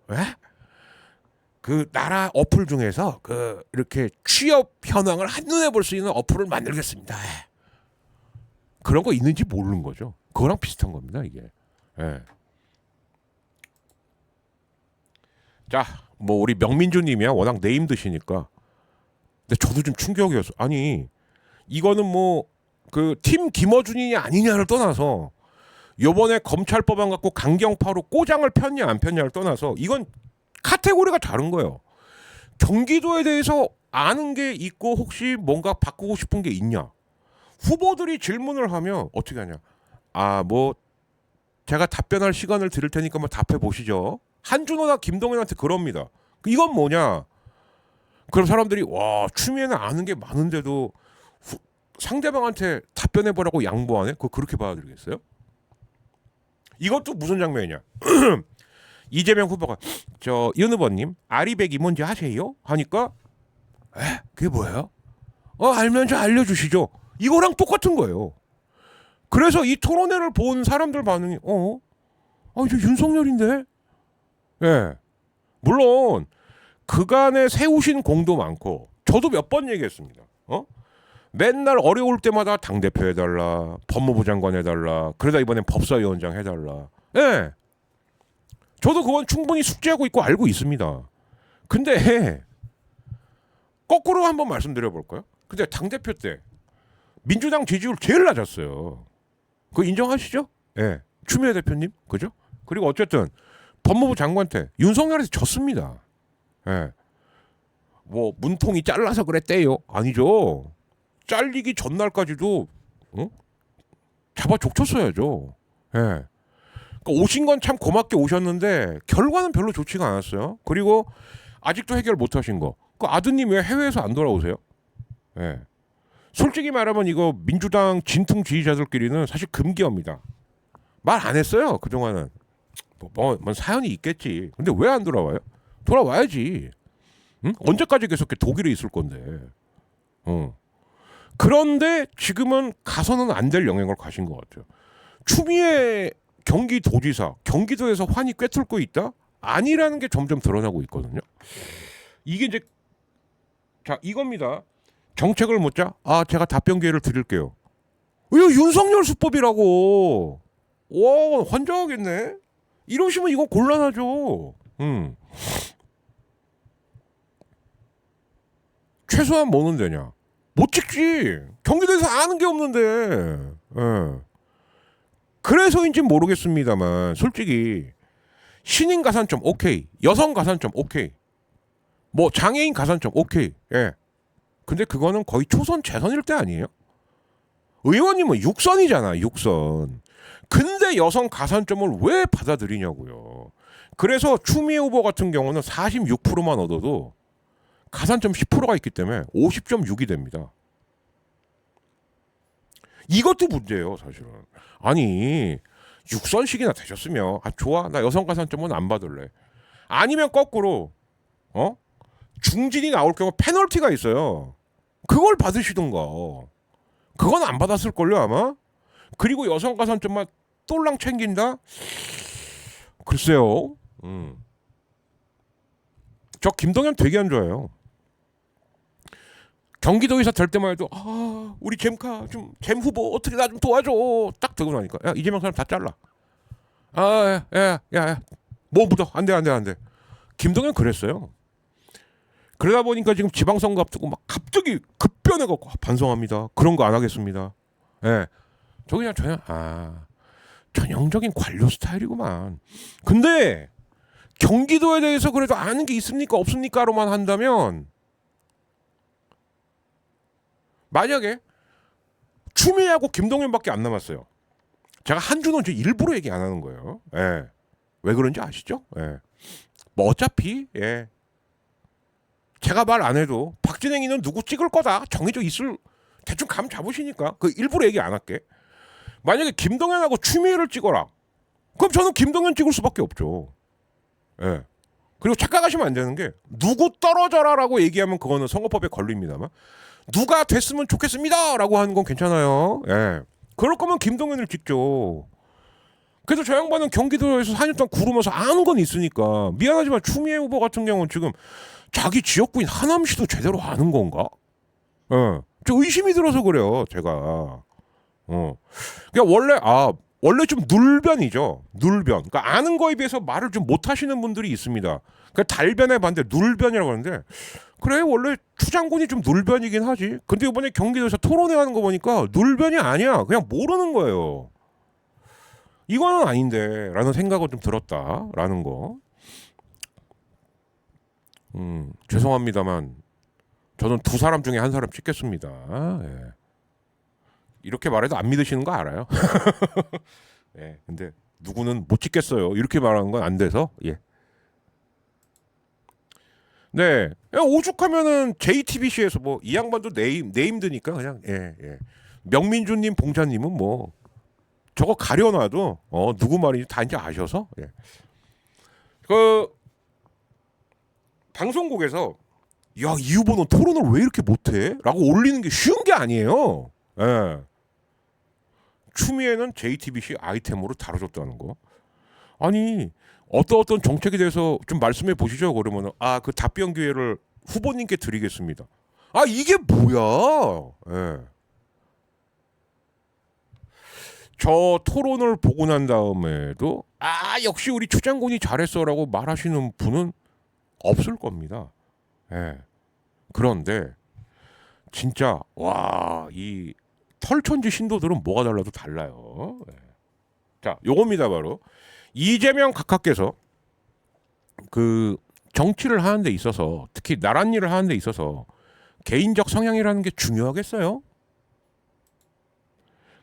[SPEAKER 1] 나라 어플 중에서 그 이렇게 취업 현황을 한눈에 볼 수 있는 어플을 만들겠습니다. 그런 거 있는지 모르는 거죠. 그거랑 비슷한 겁니다, 이게. 예. 자, 뭐 우리 명민주님이야 워낙 네임 드시니까. 근데 저도 좀 충격이었어. 아니 이거는 뭐 그 팀 김어준이냐 아니냐를 떠나서 요번에 검찰 법안 갖고 강경파로 꼬장을 폈냐 안 폈냐를 떠나서 이건 카테고리가 다른 거예요. 경기도에 대해서 아는 게 있고 혹시 뭔가 바꾸고 싶은 게 있냐. 후보들이 질문을 하면 어떻게 하냐. 아, 뭐 제가 답변할 시간을 드릴 테니까 뭐 답해 보시죠. 한준호나 김동연한테 그럽니다. 이건 뭐냐. 그럼 사람들이 와 추미애는 아는 게 많은데도 상대방한테 답변해 보라고 양보하네. 그거 그렇게 받아들이겠어요? 이것도 무슨 장면이냐. 이재명 후보가 저 윤 후보님 아리백이 뭔지 아세요? 하니까 그게 뭐예요? 알면 좀 알려주시죠. 이거랑 똑같은 거예요. 그래서 이 토론회를 본 사람들 반응이 저 윤석열인데. 예. 물론 그간에 세우신 공도 많고 저도 몇 번 얘기했습니다. 맨날 어려울 때마다 당대표 해달라, 법무부 장관 해달라, 그러다 이번엔 법사위원장 해달라. 예. 저도 그건 충분히 숙지하고 있고 알고 있습니다. 근데 거꾸로 한번 말씀드려볼까요? 근데 당대표 때 민주당 지지율 제일 낮았어요. 그거 인정하시죠? 예. 추미애 대표님, 그죠? 그리고 어쨌든 법무부 장관 때 윤석열한테 졌습니다. 예. 뭐 문통이 잘라서 그랬대요. 아니죠. 잘리기 전날까지도 잡아 족쳤어야죠. 예. 그러니까 오신 건 참 고맙게 오셨는데 결과는 별로 좋지가 않았어요. 그리고 아직도 해결 못 하신 거. 그 아드님 왜 해외에서 안 돌아오세요? 예. 솔직히 말하면 이거 민주당 진퉁 지지자들끼리는 사실 금기어입니다. 말 안 했어요. 그동안은. 뭐 사연이 있겠지. 근데 왜 안 돌아와요? 돌아와야지. 응? 언제까지 계속 독일에 있을 건데. 그런데 지금은 가서는 안 될 영향을 가신 것 같아요. 추미애 경기도지사, 경기도에서 환이 꿰뚫고 있다? 아니라는 게 점점 드러나고 있거든요. 이게 이제 자 이겁니다. 정책을 묻자. 제가 답변 기회를 드릴게요. 이거 윤석열 수법이라고. 와 환장하겠네. 이러시면 이거 곤란하죠. 최소한 뭐는 되냐. 못 찍지. 경기도에서 아는 게 없는데. 예. 그래서인지 모르겠습니다만 솔직히 신인 가산점 오케이. 여성 가산점 오케이. 뭐 장애인 가산점 오케이. 예. 근데 그거는 거의 초선 재선일 때 아니에요? 의원님은 6선이잖아. 6선. 근데 여성 가산점을 왜 받아들이냐고요. 그래서 추미애 후보 같은 경우는 46%만 얻어도 가산점 10%가 있기 때문에 50.6이 됩니다. 이것도 문제예요, 사실은. 아니 6선씩이나 되셨으면 좋아, 나 여성 가산점은 안 받을래. 아니면 거꾸로 중진이 나올 경우 페널티가 있어요. 그걸 받으시던가. 그건 안 받았을걸요 아마. 그리고 여성 가산점만 똘랑 챙긴다? 글쎄요. 저 김동연 되게 안 좋아해요. 경기도의사 될 때만 해도 우리 잼카 좀 잼 후보 어떻게 나 좀 도와줘 딱 되고 나니까 야 이재명 사람 다 잘라. 야야야 뭐 묻어 안돼. 김동연 그랬어요. 그러다 보니까 지금 지방선거 앞두고 막 갑자기 급변해갖고 반성합니다. 그런 거 안 하겠습니다. 예, 저 그냥 전형적인 관료 스타일이구만. 근데 경기도에 대해서 그래도 아는 게 있습니까 없습니까로만 한다면 만약에 추미애하고 김동연밖에 안 남았어요. 제가 한준호 이제 일부러 얘기 안 하는 거예요. 예. 왜 그런지 아시죠? 예. 뭐 어차피 제가 말 안 해도 박진행이는 누구 찍을 거다 정해져 있을 대충 감 잡으시니까 그 일부러 얘기 안 할게. 만약에 김동연하고 추미애를 찍어라. 그럼 저는 김동연 찍을 수밖에 없죠. 예. 그리고 착각하시면 안 되는 게 누구 떨어져라라고 얘기하면 그거는 선거법에 걸립니다만 누가 됐으면 좋겠습니다라고 하는 건 괜찮아요. 예. 그럴 거면 김동연을 찍죠. 그래서 저 양반은 경기도에서 4년 동안 구르면서 아는 건 있으니까 미안하지만 추미애 후보 같은 경우는 지금 자기 지역구인 하남시도 제대로 아는 건가? 저 의심이 들어서 그래요, 제가. 그러니까 원래 좀 눌변이죠. 눌변. 그러니까 아는 거에 비해서 말을 좀 못하시는 분들이 있습니다. 그러니까 달변에 반대 눌변이라고 하는데 그래 원래 추장군이 좀 눌변이긴 하지. 근데 이번에 경기도에서 토론회 하는 거 보니까 눌변이 아니야. 그냥 모르는 거예요. 이거는 아닌데라는 생각을 좀 들었다라는 거. 죄송합니다만 저는 두 사람 중에 한 사람 찍겠습니다. 예. 이렇게 말해도 안 믿으시는 거 알아요? 예, 근데 누구는 못 찍겠어요. 이렇게 말하는 건 안 돼서. 예. 네, 오죽하면은 JTBC에서 뭐 이 양반도 네임드니까 그냥 예. 명민주님, 봉자님은 뭐 저거 가려놔도 누구 말인지 다 이제 아셔서 예. 그 방송국에서 야, 이 후보는 토론을 왜 이렇게 못해? 라고 올리는 게 쉬운 게 아니에요. 예. 추미애는 JTBC 아이템으로 다뤄줬다는 거. 아니 어떤 정책에 대해서 좀 말씀해 보시죠. 그러면은 그 답변 기회를 후보님께 드리겠습니다. 이게 뭐야? 예. 저 토론을 보고 난 다음에도 역시 우리 추장군이 잘했어라고 말하시는 분은 없을 겁니다. 예. 그런데 진짜 이 털천지 신도들은 뭐가 달라도 달라요. 예. 자, 요겁니다 바로 이재명 각하께서 그 정치를 하는 데 있어서 특히 나란 일을 하는 데 있어서 개인적 성향이라는 게 중요하겠어요?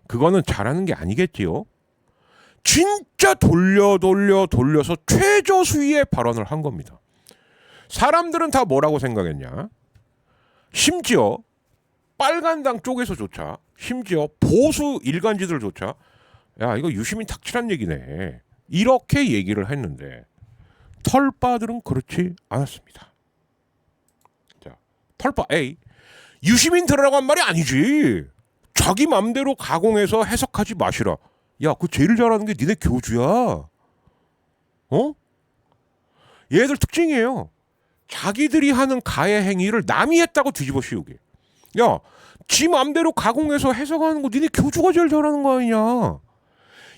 [SPEAKER 1] 그거는 잘하는 게 아니겠지요. 진짜 돌려서 최저수위의 발언을 한 겁니다. 사람들은 다 뭐라고 생각했냐? 심지어 빨간당 쪽에서조차 심지어 보수 일간지들조차 야 이거 유시민 닥치란 얘기네 이렇게 얘기를 했는데 털빠들은 그렇지 않았습니다. 자, 털빠 A 유시민 들으라고 한 말이 아니지. 자기 맘대로 가공해서 해석하지 마시라. 야, 그 제일 잘하는 게 니네 교주야. 얘들 특징이에요. 자기들이 하는 가해 행위를 남이 했다고 뒤집어 씌우게. 야, 지 맘대로 가공해서 해석하는 거 니네 교주가 제일 잘하는 거 아니냐.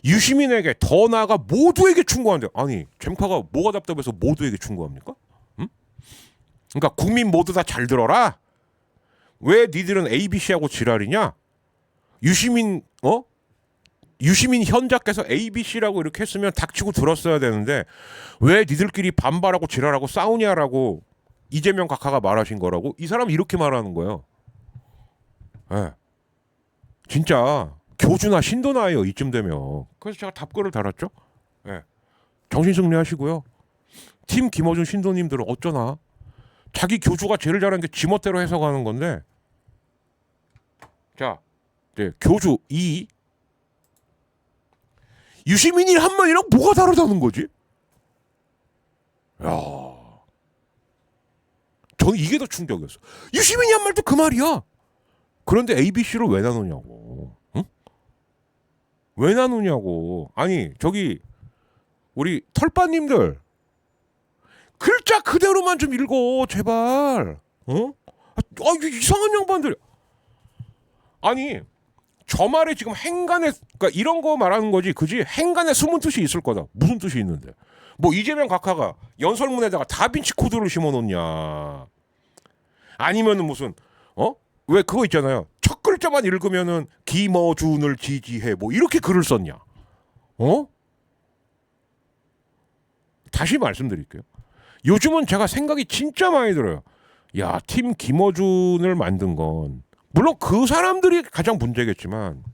[SPEAKER 1] 유시민에게 더 나아가 모두에게 충고한대. 아니 잼카가 뭐가 답답해서 모두에게 충고합니까? 응? 그러니까 국민 모두 다 잘 들어라. 왜 니들은 ABC하고 지랄이냐? 유시민 현자께서 ABC라고 이렇게 했으면 닥치고 들었어야 되는데 왜 니들끼리 반발하고 지랄하고 싸우냐라고 이재명 각하가 말하신 거라고. 이 사람 이렇게 말하는 거예요. 네. 진짜 교주나 신도나예요 이쯤 되면. 그래서 제가 답글을 달았죠. 네. 정신승리 하시고요. 팀 김어준 신도님들은 어쩌나 자기 교주가 제일 잘하는 게 지멋대로 해석하는 건데. 자, 네, 교주 2 유시민이 한 말이랑 뭐가 다르다는 거지? 야, 저는 이게 더 충격이었어. 유시민이 한 말도 그 말이야. 그런데 ABC를 왜 나누냐고. 응? 왜 나누냐고. 아니 저기 우리 털빠님들 글자 그대로만 좀 읽어 제발. 이상한 양반들. 아니 저 말에 지금 행간에 그러니까 이런 거 말하는 거지, 그지? 행간에 숨은 뜻이 있을 거다. 무슨 뜻이 있는데? 뭐 이재명 각하가 연설문에다가 다빈치 코드를 심어놓냐? 아니면은 무슨 왜 그거 있잖아요. 첫 글자만 읽으면은 김어준을 지지해 뭐 이렇게 글을 썼냐? 다시 말씀드릴게요. 요즘은 제가 생각이 진짜 많이 들어요. 야, 팀 김어준을 만든 건 물론 그 사람들이 가장 문제겠지만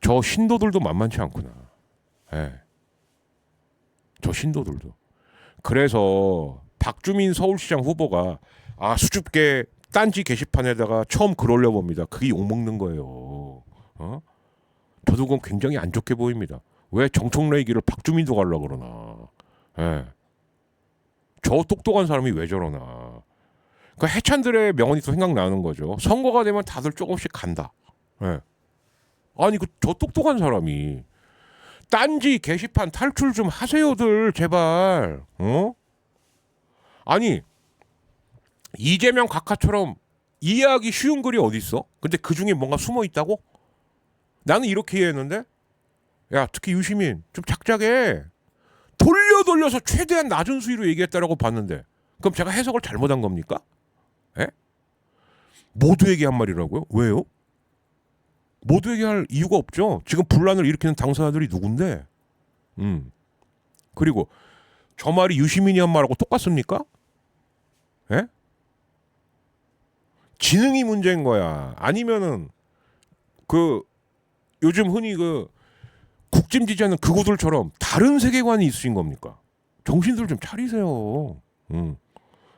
[SPEAKER 1] 저 신도들도 만만치 않구나. 예. 저 신도들도. 그래서 박주민 서울시장 후보가 수줍게 딴지 게시판에다가 처음 글 올려봅니다. 그게 욕먹는 거예요. 저도 그건 굉장히 안 좋게 보입니다. 왜 정청래의 길을 박주민도 가려고 그러나. 예. 저 똑똑한 사람이 왜 저러나. 그 해찬들의 명언이 또 생각나는 거죠. 선거가 되면 다들 조금씩 간다. 예. 아니 저 똑똑한 사람이 딴지 게시판 탈출 좀 하세요들 제발. 아니 이재명 각하처럼 이해하기 쉬운 글이 어디 있어? 근데 그 중에 뭔가 숨어 있다고? 나는 이렇게 이해했는데, 야 특히 유시민 좀 작작해. 돌려서 최대한 낮은 수위로 얘기했다라고 봤는데, 그럼 제가 해석을 잘못한 겁니까? 에? 모두에게 한 말이라고요? 왜요? 모두에게 할 이유가 없죠. 지금 분란을 일으키는 당사자들이 누군데? 그리고 저 말이 유시민이 한 말하고 똑같습니까? 에? 지능이 문제인 거야. 아니면은 그 요즘 흔히 그 국짐지지하는 그구들처럼 다른 세계관이 있으신 겁니까? 정신들 좀 차리세요.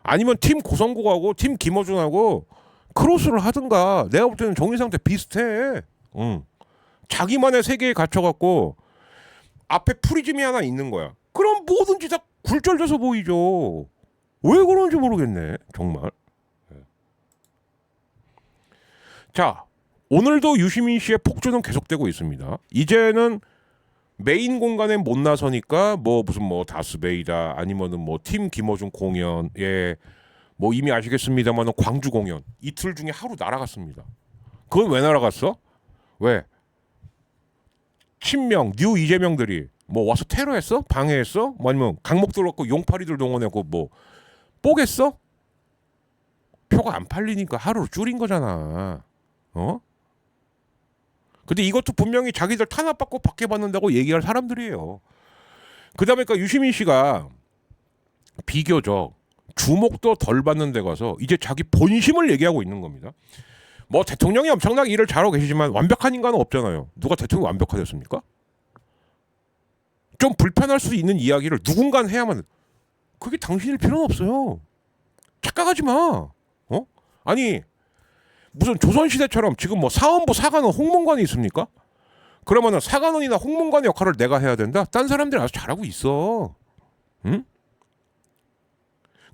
[SPEAKER 1] 아니면 팀 고성국하고 팀 김어준하고 크로스를 하든가. 내가 볼 때는 정신 상태 비슷해. 자기만의 세계에 갇혀갖고 앞에 프리즘이 하나 있는 거야. 그럼 뭐든지 다 굴절져서 보이죠. 왜 그런지 모르겠네 정말. 자, 오늘도 유시민 씨의 폭주는 계속되고 있습니다. 이제는 메인 공간에 못 나서니까 뭐 무슨 뭐 다스베이다 아니면은 뭐 팀 김어준 공연, 예, 뭐 이미 아시겠습니다만은 광주 공연 이틀 중에 하루 날아갔습니다. 그건 왜 날아갔어? 왜? 친명 뉴 이재명들이 뭐 와서 테러했어? 방해했어? 뭐 아니면 강목들 갖고 용팔이들 동원하고 뭐 뽀겠어? 표가 안 팔리니까 하루로 줄인 거잖아. 근데 이것도 분명히 자기들 탄압받고 박해받는다고 얘기할 사람들이에요. 그다음에 유시민 씨가 비교적 주목도 덜 받는 데 가서 이제 자기 본심을 얘기하고 있는 겁니다. 뭐 대통령이 엄청나게 일을 잘하고 계시지만 완벽한 인간은 없잖아요. 누가 대통령이 완벽하겠습니까? 좀 불편할 수 있는 이야기를 누군가는 해야만. 그게 당신일 필요는 없어요. 착각하지 마. 아니 무슨 조선시대처럼 지금 뭐 사원부 사관원 홍문관이 있습니까? 그러면은 사관원이나 홍문관의 역할을 내가 해야 된다? 딴 사람들이 알아서 잘하고 있어. 응?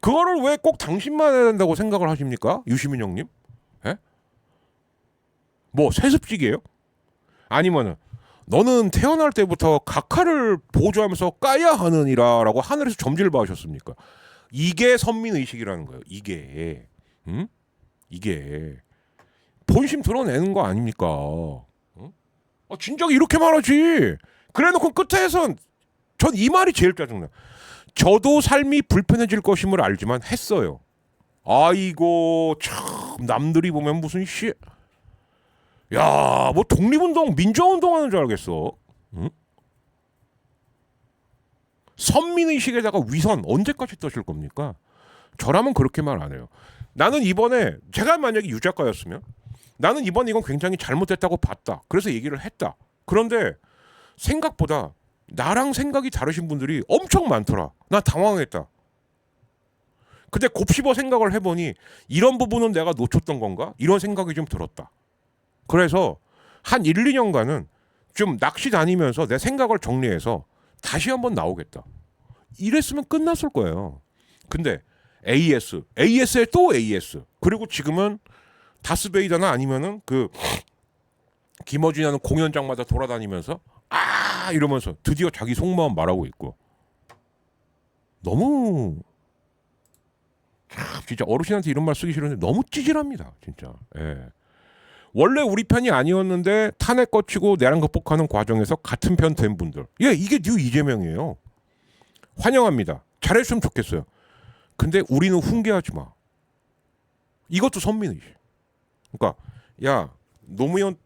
[SPEAKER 1] 그거를 왜 꼭 당신만 해야 된다고 생각을 하십니까? 유시민 형님? 에? 뭐 세습직이에요? 아니면은 너는 태어날 때부터 각하를 보조하면서 까야 하느니라라고 하늘에서 점지를 받으셨습니까? 이게 선민의식이라는 거예요. 이게. 응? 이게. 본심 드러내는 거 아닙니까? 진작에 이렇게 말하지. 그래놓고 끝에선 전 이 말이 제일 짜증나. 저도 삶이 불편해질 것임을 알지만 했어요. 아이고 참 남들이 보면 무슨 씨. 야, 뭐 독립운동, 민주화운동 하는 줄 알겠어. 응? 선민의식에다가 위선 언제까지 떠실 겁니까? 저라면 그렇게 말 안 해요. 나는 이번에 제가 만약에 유 작가였으면 나는 이번 이건 굉장히 잘못됐다고 봤다. 그래서 얘기를 했다. 그런데 생각보다 나랑 생각이 다르신 분들이 엄청 많더라. 나 당황했다. 근데 곱씹어 생각을 해보니 이런 부분은 내가 놓쳤던 건가? 이런 생각이 좀 들었다. 그래서 한 1, 2년간은 좀 낚시 다니면서 내 생각을 정리해서 다시 한번 나오겠다. 이랬으면 끝났을 거예요. 근데 AS에 또 AS. 그리고 지금은 다스베이더나 아니면은 그 김어준이 하는 공연장마다 돌아다니면서 이러면서 드디어 자기 속마음 말하고 있고. 너무 진짜 어르신한테 이런 말 쓰기 싫은데 너무 찌질합니다. 진짜. 예. 원래 우리 편이 아니었는데 탄핵 거치고 내란 극복하는 과정에서 같은 편 된 분들. 예, 이게 뉴 이재명이에요. 환영합니다. 잘했으면 좋겠어요. 근데 우리는 훈계하지 마. 이것도 선민의식. 그러니까 야 노무현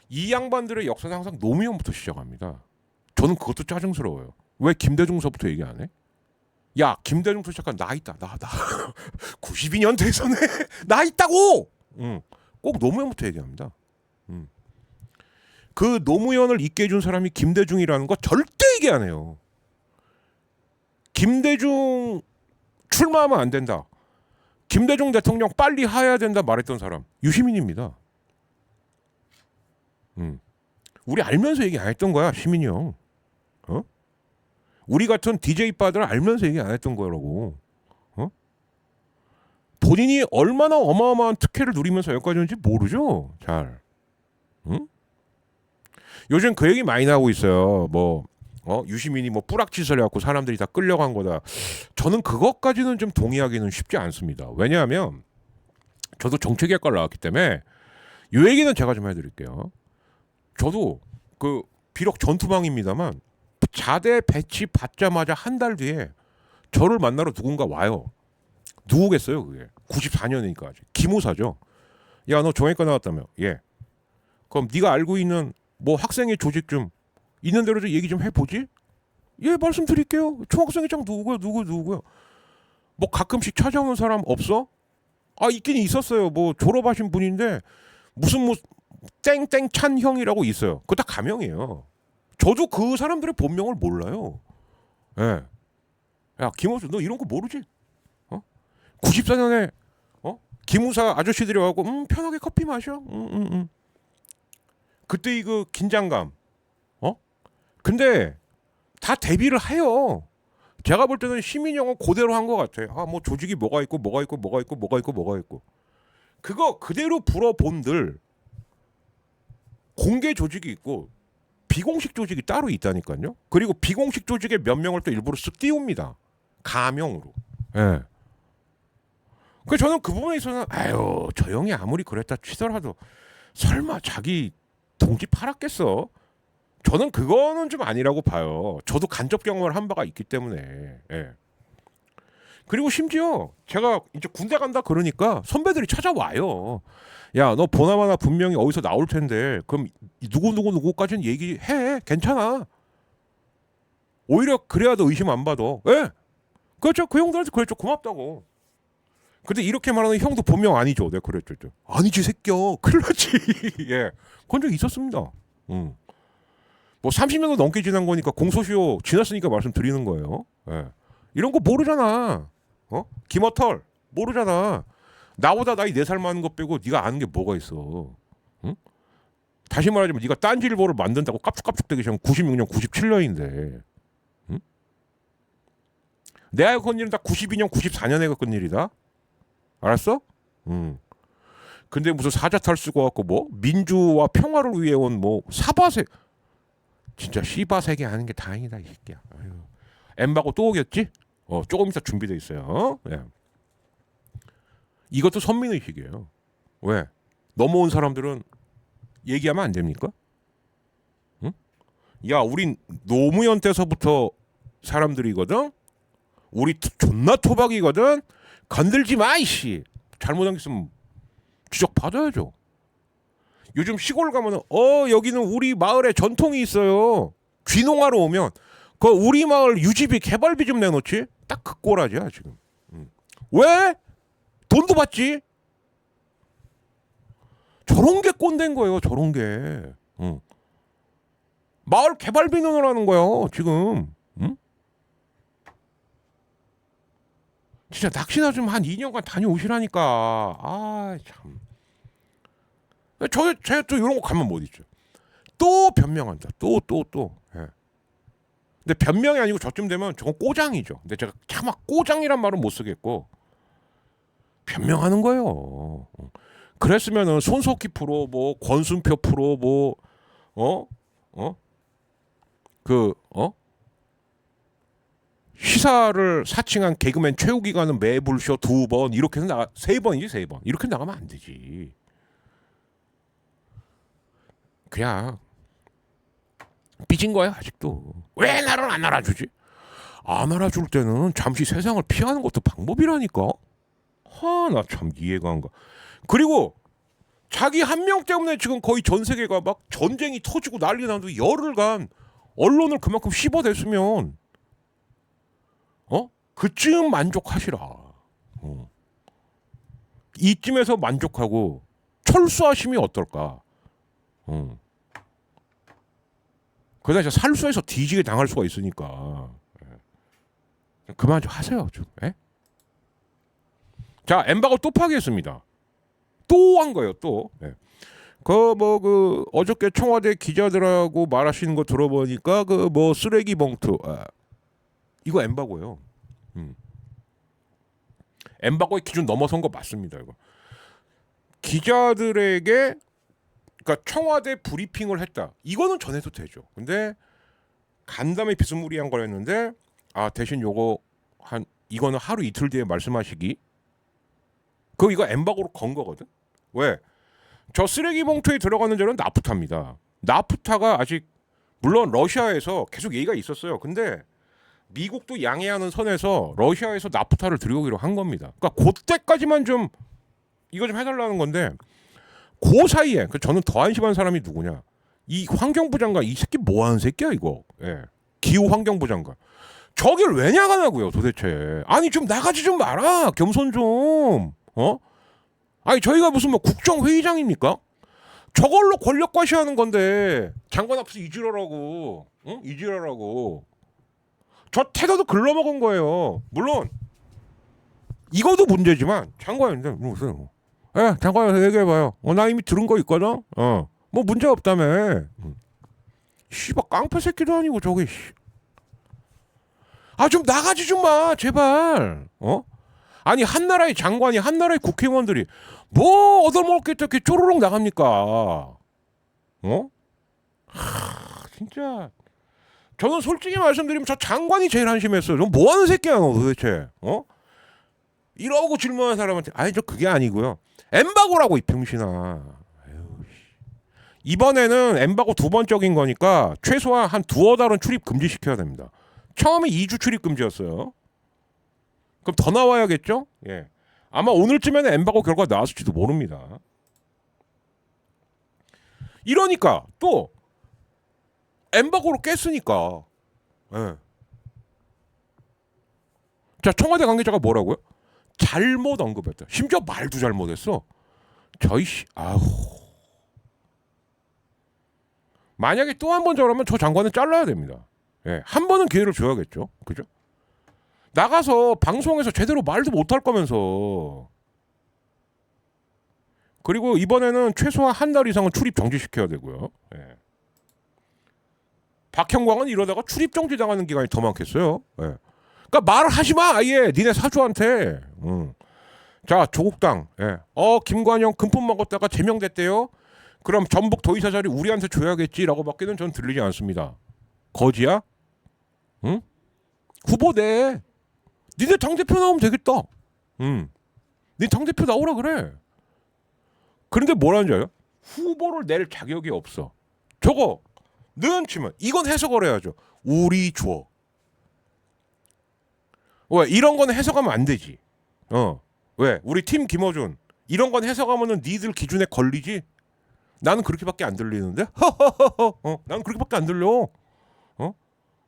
[SPEAKER 1] 이 양반들의 역사는 항상 노무현부터 시작합니다. 저는 그것도 짜증스러워요. 왜 김대중서부터 얘기 안 해? 야 김대중부터 시작한 나 있다. 나 92년 대선에 나 있다고. 꼭 노무현부터 얘기합니다. 그 노무현을 있게 해준 사람이 김대중이라는 거 절대 얘기 안 해요. 김대중 출마하면 안 된다. 김대중 대통령 빨리 하야 된다 말했던 사람 유시민입니다. 우리 알면서 얘기 안 했던 거야 시민이 형. 우리 같은 DJ 바들 알면서 얘기 안 했던 거라고. 본인이 얼마나 어마어마한 특혜를 누리면서 여기까지 온지 모르죠. 잘. 요즘 그 얘기 많이 나오고 있어요. 뭐 유시민이 뭐 뿌락짓을 해갖고 사람들이 다 끌려간 거다. 저는 그것까지는 좀 동의하기는 쉽지 않습니다. 왜냐하면 저도 정책학과를 나왔기 때문에 이 얘기는 제가 좀 해드릴게요. 저도 그 비록 전투방입니다만 자대 배치 받자마자 한 달 뒤에 저를 만나러 누군가 와요. 누구겠어요 그게? 94년이니까 아직 기무사죠. 야 너 정외과 나왔다며? 예. 그럼 네가 알고 있는 뭐 학생회 조직 좀 있는 대로 좀 얘기 좀 해보지? 예 말씀드릴게요. 총학생회장 누구고요? 누구고요? 뭐 가끔씩 찾아오는 사람 없어? 아 있긴 있었어요. 뭐 졸업하신 분인데 무슨 뭐 땡땡 찬 형이라고 있어요. 그거 다 가명이에요. 저도 그 사람들의 본명을 몰라요. 예. 야 김호수 너 이런 거 모르지? 94년에 기무사 아저씨들이 와고 편하게 커피 마셔. 그때 이거 긴장감. 근데 다 대비를 해요. 제가 볼 때는 시민영어 그대로 한 것 같아요. 뭐 조직이 뭐가 있고 뭐가 있고 뭐가 있고 뭐가 있고 뭐가 있고 그거 그대로 불어본들 공개 조직이 있고 비공식 조직이 따로 있다니까요. 그리고 비공식 조직의 몇 명을 또 일부러 쓱 띄웁니다. 가명으로. 예. 그 저는 그 부분에 있어서는 아유 저 형이 아무리 그랬다 치더라도 설마 자기 동지 팔았겠어? 저는 그거는 좀 아니라고 봐요. 저도 간접 경험을 한 바가 있기 때문에. 예. 그리고 심지어 제가 이제 군대 간다 그러니까 선배들이 찾아와요. 야, 너 보나마나 분명히 어디서 나올 텐데 그럼 누구까지는 얘기해. 괜찮아. 오히려 그래야 더 의심 안 받아. 예. 그렇죠. 그 형들한테 그랬죠. 고맙다고. 근데 이렇게 말하는 형도 본명 아니죠. 내가 그랬죠. 아니지 새끼야. 큰일 났지. 예. 그런 적 있었습니다. 뭐 30년도 넘게 지난 거니까 공소시효 지났으니까 말씀드리는 거예요. 예. 이런 거 모르잖아. 김어털 모르잖아. 나보다 나이 4살 많은 것 빼고 네가 아는 게 뭐가 있어. 응? 다시 말하자면 네가 딴지일보를 만든다고 깝죽깝죽대기 시작한 96년 97년인데 응? 내가 겪은 일은 다 92년 94년에 겪은 일이다. 알았어? 근데 무슨 사자탈 쓰고 갖고 뭐 민주와 평화를 위해 온 뭐 사바세 진짜 시바세계 하는 게 다행이다 이 새끼야. 아유. 엠바고 또 오겠지? 조금 이따 준비돼 있어요. 예. 이것도 선민의식이에요. 왜? 넘어온 사람들은 얘기하면 안 됩니까? 응? 야, 우린 노무현 때서부터 사람들이거든. 우리 존나 토박이거든. 건들지 마 이씨. 잘못한 게 있으면 지적 받아야죠. 요즘 시골 가면은 여기는 우리 마을에 전통이 있어요. 귀농하러 오면 그 우리 마을 유지비 개발비 좀 내놓지. 딱 그 꼴아지야 지금. 왜? 돈도 받지. 저런 게 꼰대인 거예요. 저런 게. 마을 개발비 내놓으라는 거예요. 지금. 진짜 낚시나 좀 한 2년간 다녀오시라니까. 아 참. 저또 이런 거 가면 못 있죠. 또 변명한다. 또. 예. 근데 변명이 아니고 저쯤 되면 저건 꼬장이죠. 근데 제가 차마 꼬장이란 말은 못 쓰겠고 변명하는 거예요. 그랬으면은 손석희 프로 뭐 권순표 프로 뭐 시사를 사칭한 개그맨 최욱이가는 매불쇼 2번 이렇게 해서 나가 3번이지 3번 이렇게 나가면 안 되지. 그냥 삐진 거야 아직도. 왜 나를 안 알아주지? 안 알아줄 때는 잠시 세상을 피하는 것도 방법이라니까. 나 참 이해가 안 가. 그리고 자기 한 명 때문에 지금 거의 전 세계가 막 전쟁이 터지고 난리 나도 열흘간 언론을 그만큼 씹어댔으면 그쯤 만족하시라. 이쯤에서 만족하고 철수하심이 어떨까? 그러다 이제 살수해서 뒤지게 당할 수가 있으니까 그만 좀 하세요 좀. 예? 자 엠바고 또 파기했습니다. 또 한 거예요 또. 예. 그 어저께 청와대 기자들하고 말하시는 거 들어보니까 그 뭐 쓰레기 봉투 이거 엠바고예요. 엠바고의 기준 넘어선 거 맞습니다. 이거 기자들에게 그러니까 청와대 브리핑을 했다. 이거는 전해도 되죠. 근데 간담회 비스무리한 거였는데 대신 요거 이거는 하루 이틀 뒤에 말씀하시기. 이거 엠바고로 건 거거든. 왜? 저 쓰레기 봉투에 들어가는 자는 나프타입니다. 나프타가 아직 물론 러시아에서 계속 얘기가 있었어요. 근데 미국도 양해하는 선에서 러시아에서 나프타를 들여오기로 한 겁니다. 그러니까 그때까지만 좀 이거 좀 해달라는 건데 그 사이에 저는 더 안심한 사람이 누구냐? 이 환경부 장관 이 새끼 뭐 하는 새끼야 이거? 예. 기후 환경부 장관. 저길 왜 나가냐고요 도대체. 아니 좀 나가지 좀 마라. 겸손 좀. 아니 저희가 무슨 뭐 국정회의장입니까? 저걸로 권력 과시하는 건데 장관 앞에서 이지랄하고 응? 이지랄하고 저 태도도 글러먹은 거예요. 물론 이것도 문제지만 장관인데 무슨 장관한테 얘기해봐요. 나 이미 들은 거 있거든. 뭐 문제 없다며. 씨발 깡패 새끼도 아니고 저기. 좀 나가지 좀 마 제발. 아니 한 나라의 장관이 한 나라의 국회의원들이 뭐 얻어먹겠다 이렇게 쪼르륵 나갑니까? 진짜 저는 솔직히 말씀드리면 저 장관이 제일 한심했어요. 뭐 하는 새끼야 너 도대체? 이러고 질문하는 사람한테 저 그게 아니고요. 엠바고라고 이 병신아. 이번에는 엠바고 두 번적인 거니까 최소한 한 두어 달은 출입 금지시켜야 됩니다. 처음에 2주 출입 금지였어요. 그럼 더 나와야겠죠? 예. 아마 오늘쯤에는 엠바고 결과 나왔을지도 모릅니다. 이러니까 또 엠바고로 깼으니까. 예. 자 청와대 관계자가 뭐라고요? 잘못 언급했다. 심지어 말도 잘못했어. 만약에 또 한 번 저러면 저 장관은 잘라야 됩니다. 예, 한 번은 기회를 줘야겠죠. 그죠? 나가서 방송에서 제대로 말도 못할 거면서. 그리고 이번에는 최소한 한 달 이상은 출입 정지시켜야 되고요. 예. 박형광은 이러다가 출입 정지 당하는 기간이 더 많겠어요. 예. 그러니까 말을 하지 마 아예 니네 사주한테. 자 조국당. 예. 김관영 금품 먹었다가 제명됐대요. 그럼 전북 도의사 자리 우리한테 줘야겠지라고밖에는 전 들리지 않습니다. 거지야? 응? 후보 내. 니네 당대표 나오면 되겠다. 니 당대표 나오라 그래. 그런데 뭐라는 줄 알아요? 후보를 낼 자격이 없어. 저거 는 치면 이건 해석을 해야죠. 우리 줘. 왜 이런 건 해석하면 안 되지. 왜 우리 팀 김어준 이런 건 해석하면은 니들 기준에 걸리지. 나는 그렇게밖에 안 들리는데. 나는 그렇게밖에 안 들려.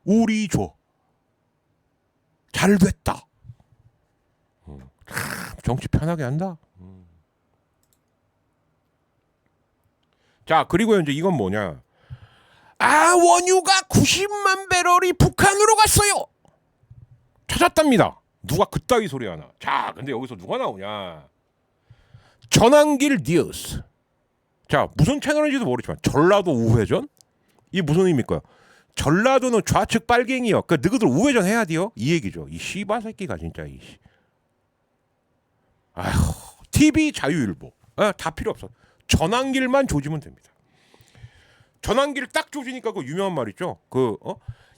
[SPEAKER 1] 우리 줘. 잘 됐다. 정치 편하게 한다. 자 그리고 이제 이건 뭐냐? 원유가 90만 배럴이 북한으로 갔어요. 찾았답니다. 누가 그따위 소리 하나. 자 근데 여기서 누가 나오냐? 전환길 뉴스. 자 무슨 채널인지도 모르지만 전라도 우회전? 이 무슨 의미입니까? 전라도는 좌측 빨갱이요. 그러니까 너희들 우회전 해야 돼요. 이 얘기죠. 이 씨바 새끼가 진짜 이. TV 자유일보. 다 필요 없어. 전환길만 조지면 됩니다. 전환길 딱 조지니까 그 유명한 말 있죠.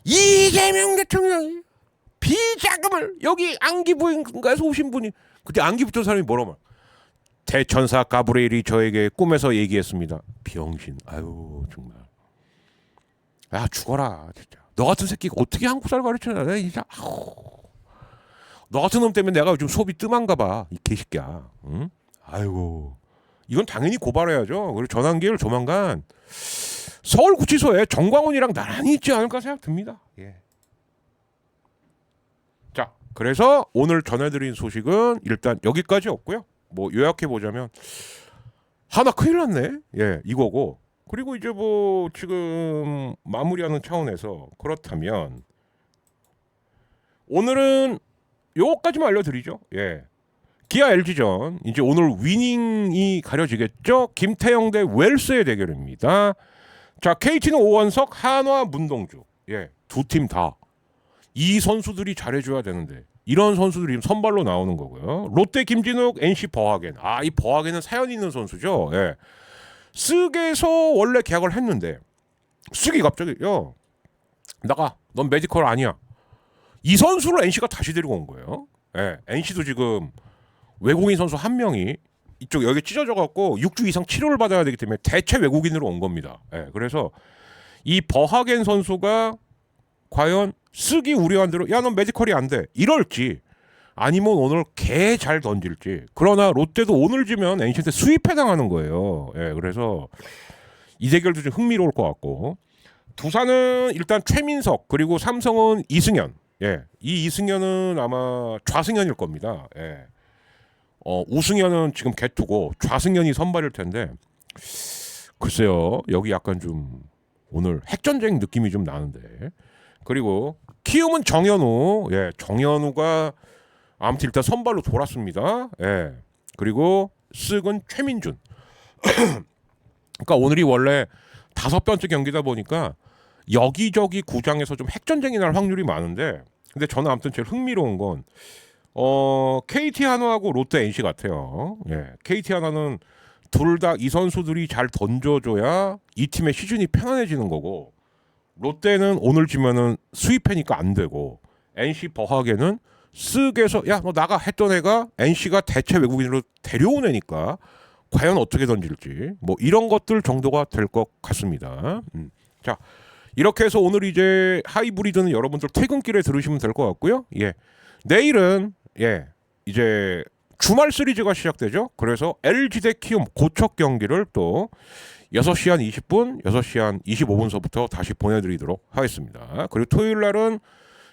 [SPEAKER 1] 이재명 대통령이 비자금을 여기 안기부인가에서 오신 분이 그때 안기 붙은 사람이 뭐라고 말? 대천사 가브리엘이 저에게 꿈에서 얘기했습니다. 병신. 정말. 죽어라 진짜. 너 같은 새끼가 어떻게 한국사를 가르치냐. 내가 진짜. 너 같은 놈 때문에 내가 요즘 수업이 뜸한가 봐. 이 개새끼야. 응? 이건 당연히 고발해야죠. 그리고 전환기를 조만간 서울구치소에 정광훈이랑 나란히 있지 않을까 생각 듭니다. 예. 자, 그래서 오늘 전해드린 소식은 일단 여기까지였고요. 뭐 요약해 보자면 하나 큰일 났네. 예, 이거고. 그리고 이제 뭐 지금 마무리하는 차원에서 그렇다면 오늘은 요거까지만 알려드리죠. 예. 기아 LG전 이제 오늘 위닝이 가려지겠죠. 김태형 대 웰스의 대결입니다. 자 KT는 오원석, 한화, 문동주. 예, 두 팀 다 이 선수들이 잘해줘야 되는데 이런 선수들이 선발로 나오는 거고요. 롯데 김진욱, NC 버하겐. 이 버하겐은 사연 있는 선수죠. 예. 쓱에서 원래 계약을 했는데 쓱이 갑자기 야 나가 넌 메디컬 아니야. 이 선수를 NC가 다시 데리고 온 거예요. 예, NC도 지금 외국인 선수 한 명이 이쪽 여기 찢어져 갖고 6주 이상 치료를 받아야 되기 때문에 대체 외국인으로 온 겁니다. 예, 그래서 이 버하겐 선수가 과연 쓱이 우려한 대로 야 넌 메디컬이 안 돼 이럴지 아니면 오늘 개 잘 던질지. 그러나 롯데도 오늘 지면 NC한테 수입해 당하는 거예요. 예, 그래서 이 대결도 좀 흥미로울 것 같고 두산은 일단 최민석 그리고 삼성은 이승현. 예, 이 이승현은 아마 좌승현일 겁니다. 예. 우승현은 지금 개투고 좌승현이 선발일 텐데 글쎄요 여기 약간 좀 오늘 핵전쟁 느낌이 좀 나는데 그리고 키움은 정현우 예 정현우가 아무튼 일단 선발로 돌았습니다. 예 그리고 쓱은 최민준 그러니까 오늘이 원래 5번째 경기다 보니까 여기저기 구장에서 좀 핵전쟁이 날 확률이 많은데 근데 저는 아무튼 제일 흥미로운 건 KT 한화하고 롯데 NC 같아요. 예, KT 한화는 둘 다 이 선수들이 잘 던져줘야 이 팀의 시즌이 편안해지는 거고 롯데는 오늘 지면은 수입해니까 안 되고 NC 버하게는 쓱에서 야 너 나가 했던 애가 NC가 대체 외국인으로 데려온 애니까 과연 어떻게 던질지 뭐 이런 것들 정도가 될 것 같습니다. 자 이렇게 해서 오늘 이제 하이브리드는 여러분들 퇴근길에 들으시면 될 것 같고요. 예, 내일은 예 이제 주말 시리즈가 시작되죠. 그래서 LG 대 키움 고척 경기를 또 6시 한 20분, 6시 한 25분서부터 다시 보내드리도록 하겠습니다. 그리고 토요일 날은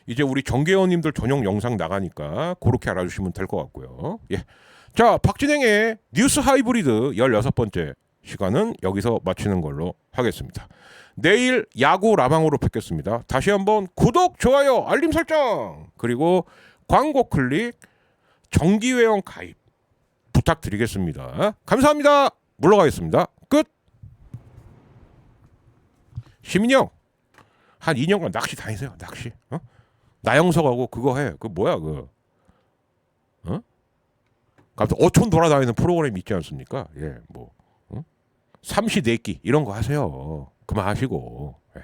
[SPEAKER 1] 이제 우리 정계원님들 전용 영상 나가니까 그렇게 알아주시면 될 것 같고요. 예, 자 박진행의 뉴스 하이브리드 16번째 시간은 여기서 마치는 걸로 하겠습니다. 내일 야구 라방으로 뵙겠습니다. 다시 한번 구독, 좋아요, 알림 설정 그리고 광고 클릭, 정기회원 가입 부탁드리겠습니다. 감사합니다. 물러가겠습니다. 끝. 시민이 형, 한 2년간 낚시 다니세요. 낚시. 나영석하고 그거 해. 그 뭐야 그? 갑자기 어촌 돌아다니는 프로그램 있지 않습니까? 예, 뭐 삼시네끼 이런 거 하세요. 그만하시고. 예.